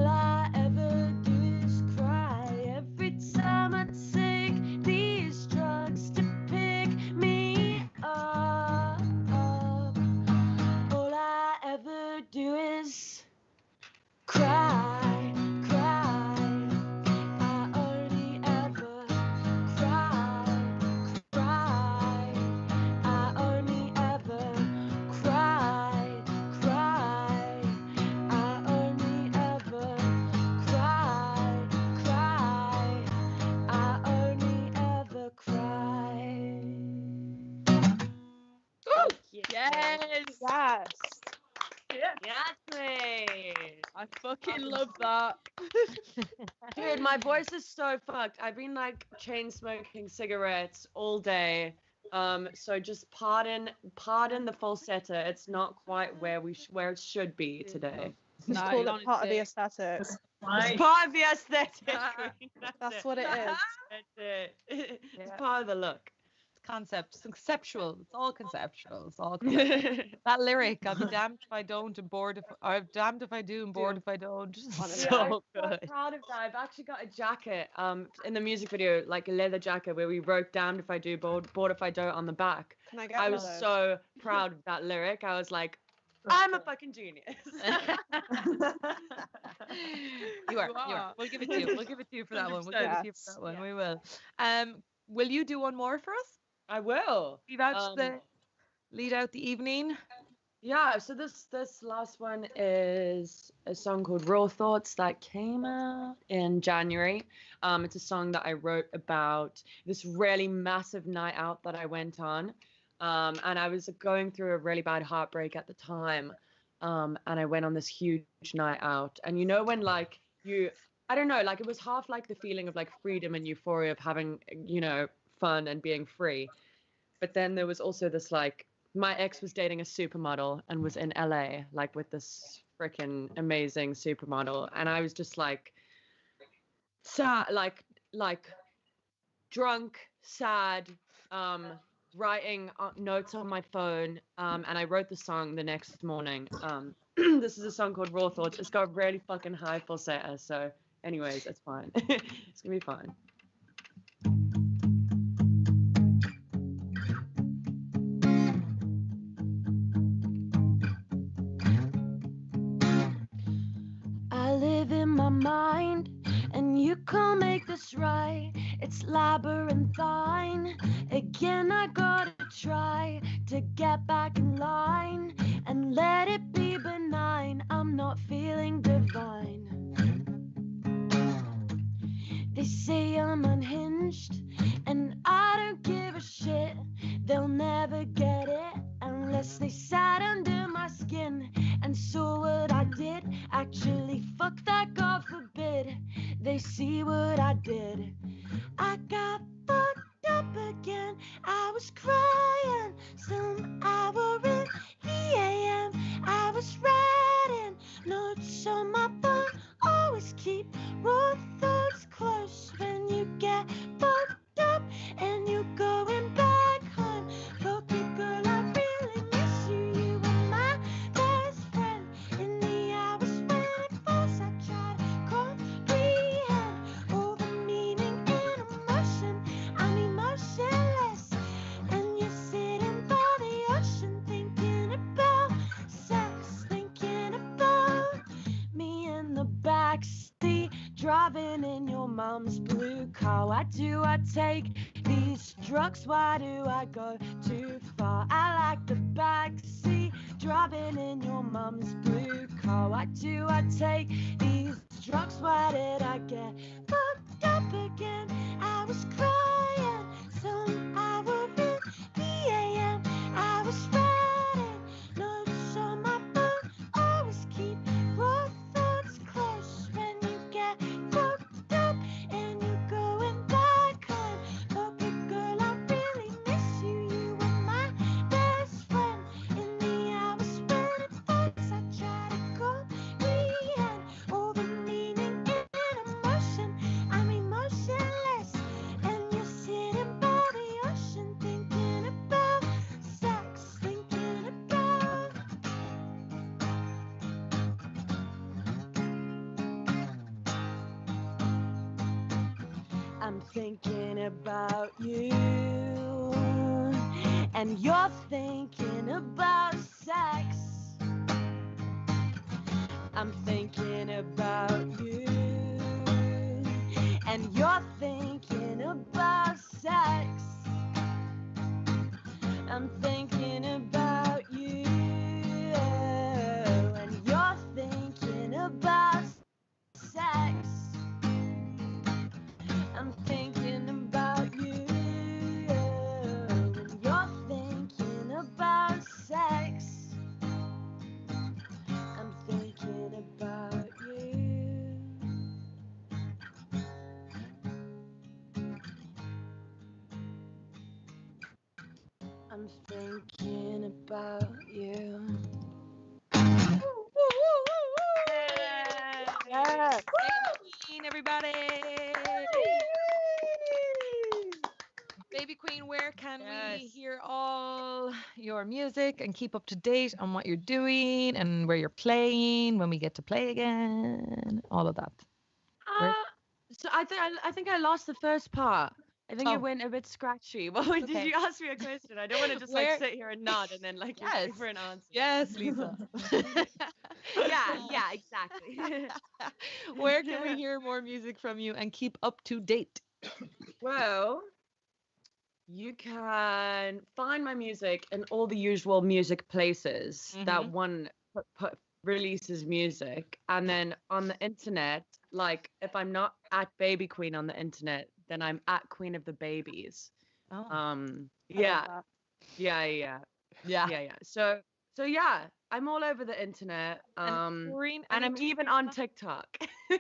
I ever do is cry. Every time I take these drugs to pick me up, all I ever do is cry, cry. I only ever cry, cry. I only ever cry, cry. I only ever cry, cry. I only ever cry. Yes. Yes. Yes, I fucking love that. dude, my voice is so fucked. I've been like chain smoking cigarettes all day. So just pardon the falsetto. It's not quite where it should be today. Just Nah, call you it part of the honestly- aesthetic. It's part of the aesthetic. That's what it is. That's it. It's Yeah. part of the look. Concept, conceptual. It's all conceptual. It's all conceptual. That lyric, I'll be damned if I don't and bored if I'm damned if I do and bored if I don't. Honestly. I'm So so good. proud of that. I've actually got a jacket in the music video, like a leather jacket where we wrote damned if I do, bored if I don't on the back. Can I get I one was of those? so proud of that lyric. I was like, I'm a fucking genius. You are. We'll give it to you. We'll give it to you for that one. We'll give it to you for that one. Yeah. We will. Will you do one more for us? I will. Lead out the evening. Yeah, so this last one is a song called Raw Thoughts that came out in January. It's a song that I wrote about this really massive night out that I went on. And I was going through a really bad heartbreak at the time. And I went on this huge night out. And you know when like I don't know, like it was half like the feeling of like freedom and euphoria of having, you know, fun and being free. But then there was also this like, my ex was dating a supermodel and was in LA, like with this freaking amazing supermodel. And I was just like, sad, like drunk, sad, writing notes on my phone. And I wrote the song the next morning. This is a song called Raw Thoughts. It's got really fucking high falsetto. So anyways, it's fine. It's gonna be fine. I live in my mind, and you can't make this right. It's labyrinthine. Again, I gotta try to get back in line and let it be benign. yes, they sat under my skin and saw what I did. Actually, fuck that, God forbid. They see what I did. I got fucked up again. I was crying some hour in the AM. I was writing notes on my phone. Always keep more thoughts close when you get fucked up and you're going back home. Fuck it, girl, I really miss you. You were my best friend in the hours when it falls. I try to comprehend all the meaning and emotion. I'm emotionless, and you're sitting by the ocean thinking about sex, thinking about me in the backseat, driving in your mom's blue car. Why do I take these drugs? Why do I go too far? I like the backseat, driving in your mom's blue car. Why do I take these drugs? Why did I get fucked up again? I was crying some hour in the AM. I was writing notes on my phone. Always keep your thoughts close when you get fucked up and you're going back home. Fuck it, girl, I really miss you. You were my best friend in the hours when it falls. I try to comprehend all the meaning and emotion. I'm emotionless, and you're sitting by the ocean thinking about sex, thinking about. I'm thinking about you, and you're thinking about sex. I'm thinking about you, and you're thinking about sex. I'm thinking about you, and you're thinking about sex. I'm thinking about you, and you're thinking about sex. I'm thinking about you. I'm thinking about you. Yeah. Queen, everybody. Baby Queen, where can we hear all your music and keep up to date on what you're doing and where you're playing, when we get to play again, all of that? So I think I lost the first part. I think Oh. it went a bit scratchy. Well, did Okay. you ask me a question? I don't want to just Where- like sit here and nod and then like Yes. wait for an answer. Yes, Lisa. Yeah, exactly. Where can we hear more music from you and keep up to date? Well, you can find my music in all the usual music places that one releases music. And then on the internet, like if I'm not at Baby Queen on the internet, then I'm at Queen of the Babies. Oh. Yeah. So yeah, I'm all over the internet. And I'm even on TikTok.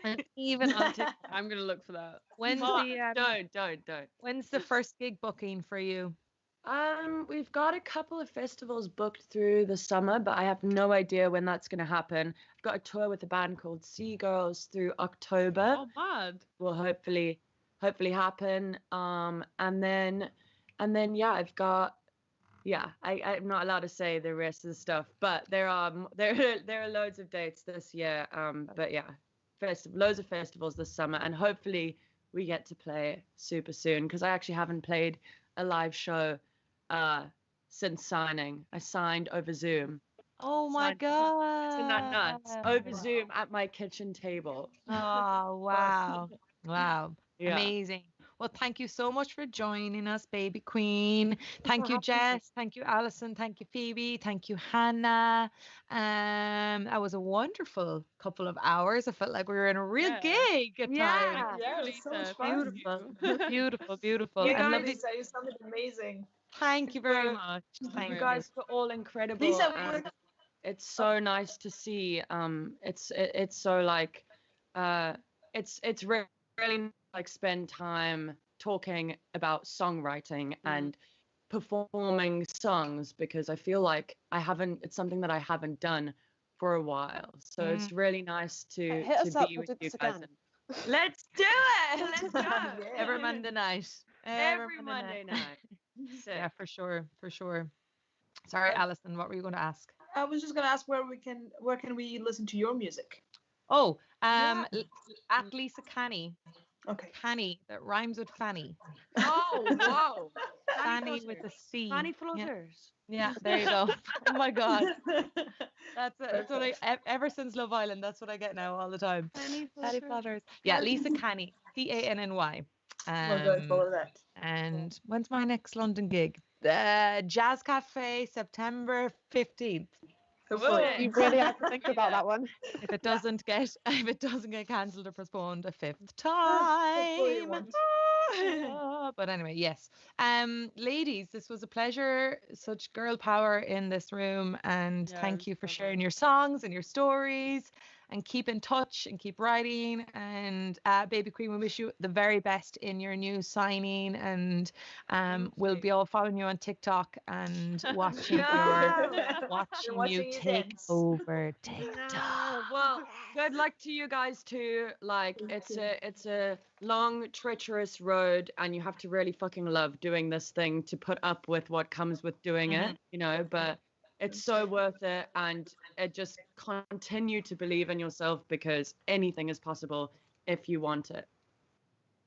And even on TikTok. I'm gonna look for that. When's Don't. When's the first gig booking for you? We've got a couple of festivals booked through the summer, but I have no idea when that's gonna happen. I've got a tour with a band called Seagirls through October. Oh, mad. Will hopefully happen. And then yeah, I've got I'm not allowed to say the rest of the stuff, but there are loads of dates this year. But yeah, loads of festivals this summer, and hopefully we get to play super soon because I actually haven't played a live show since signing. I signed over Zoom. Oh my God. Isn't that nuts? Over Zoom at my kitchen table. Oh, wow. Wow. Yeah. Amazing. Well, thank you so much for joining us, Baby Queen. Thank you, Jess. Thank you, Allison. Thank you, Phoebe. Thank you, Hannah. That was a wonderful couple of hours. I felt like we were in a real gig at times. Yeah, it was so much fun. Beautiful. You And guys, lovely. you sounded amazing. Thank you very much. Thank You you. guys were all incredible. Lisa, It's so nice to see. It's so like, it's really like spend time talking about songwriting and performing songs, because I feel like it's something that I haven't done for a while. So it's really nice to Hit us up, be we'll with do you this guys. again. Let's do it. Let's go. Every Monday night. Every Monday night. Yeah, for sure, for sure. Sorry, Allison, what were you going to ask? I was just gonna ask where can we listen to your music? Oh, at Lisa Canny. Okay. Canny, that rhymes with Fanny. Oh, wow. Fanny with a C. Fanny flutters. Yeah, there you go. Oh my God. That's what ever since Love Island, that's what I get now all the time. Fanny flutters. Yeah, Lisa Canny. Canny. Follow that. And when's my next London gig? Jazz Cafe, September 15th. Hopefully. You really have to think about that one. If it doesn't get cancelled or postponed a fifth Hopefully it time. won't. But anyway, yes. Ladies, this was a pleasure. Such girl power in this room, and thank you for sharing your songs and your stories, and keep in touch and keep writing. And Baby Queen, we wish you the very best in your new signing, and we'll be all following you on TikTok and watching you take over TikTok. Well, good luck to you guys too. Like, it's a long, treacherous road, and you have to really fucking love doing this thing to put up with what comes with doing it, you know, but it's so worth it. And just continue to believe in yourself, because anything is possible if you want it.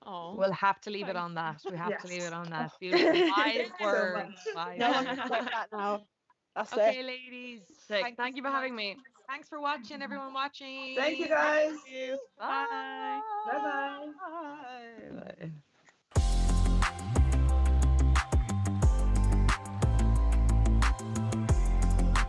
Oh, we'll have to leave it on that. We have to leave it on that. Beautiful. Wise words. No one can take that now. That's okay, it. ladies. Thank you for having me. Thanks for watching, everyone watching. Thank you, guys. Bye. Bye-bye. Bye.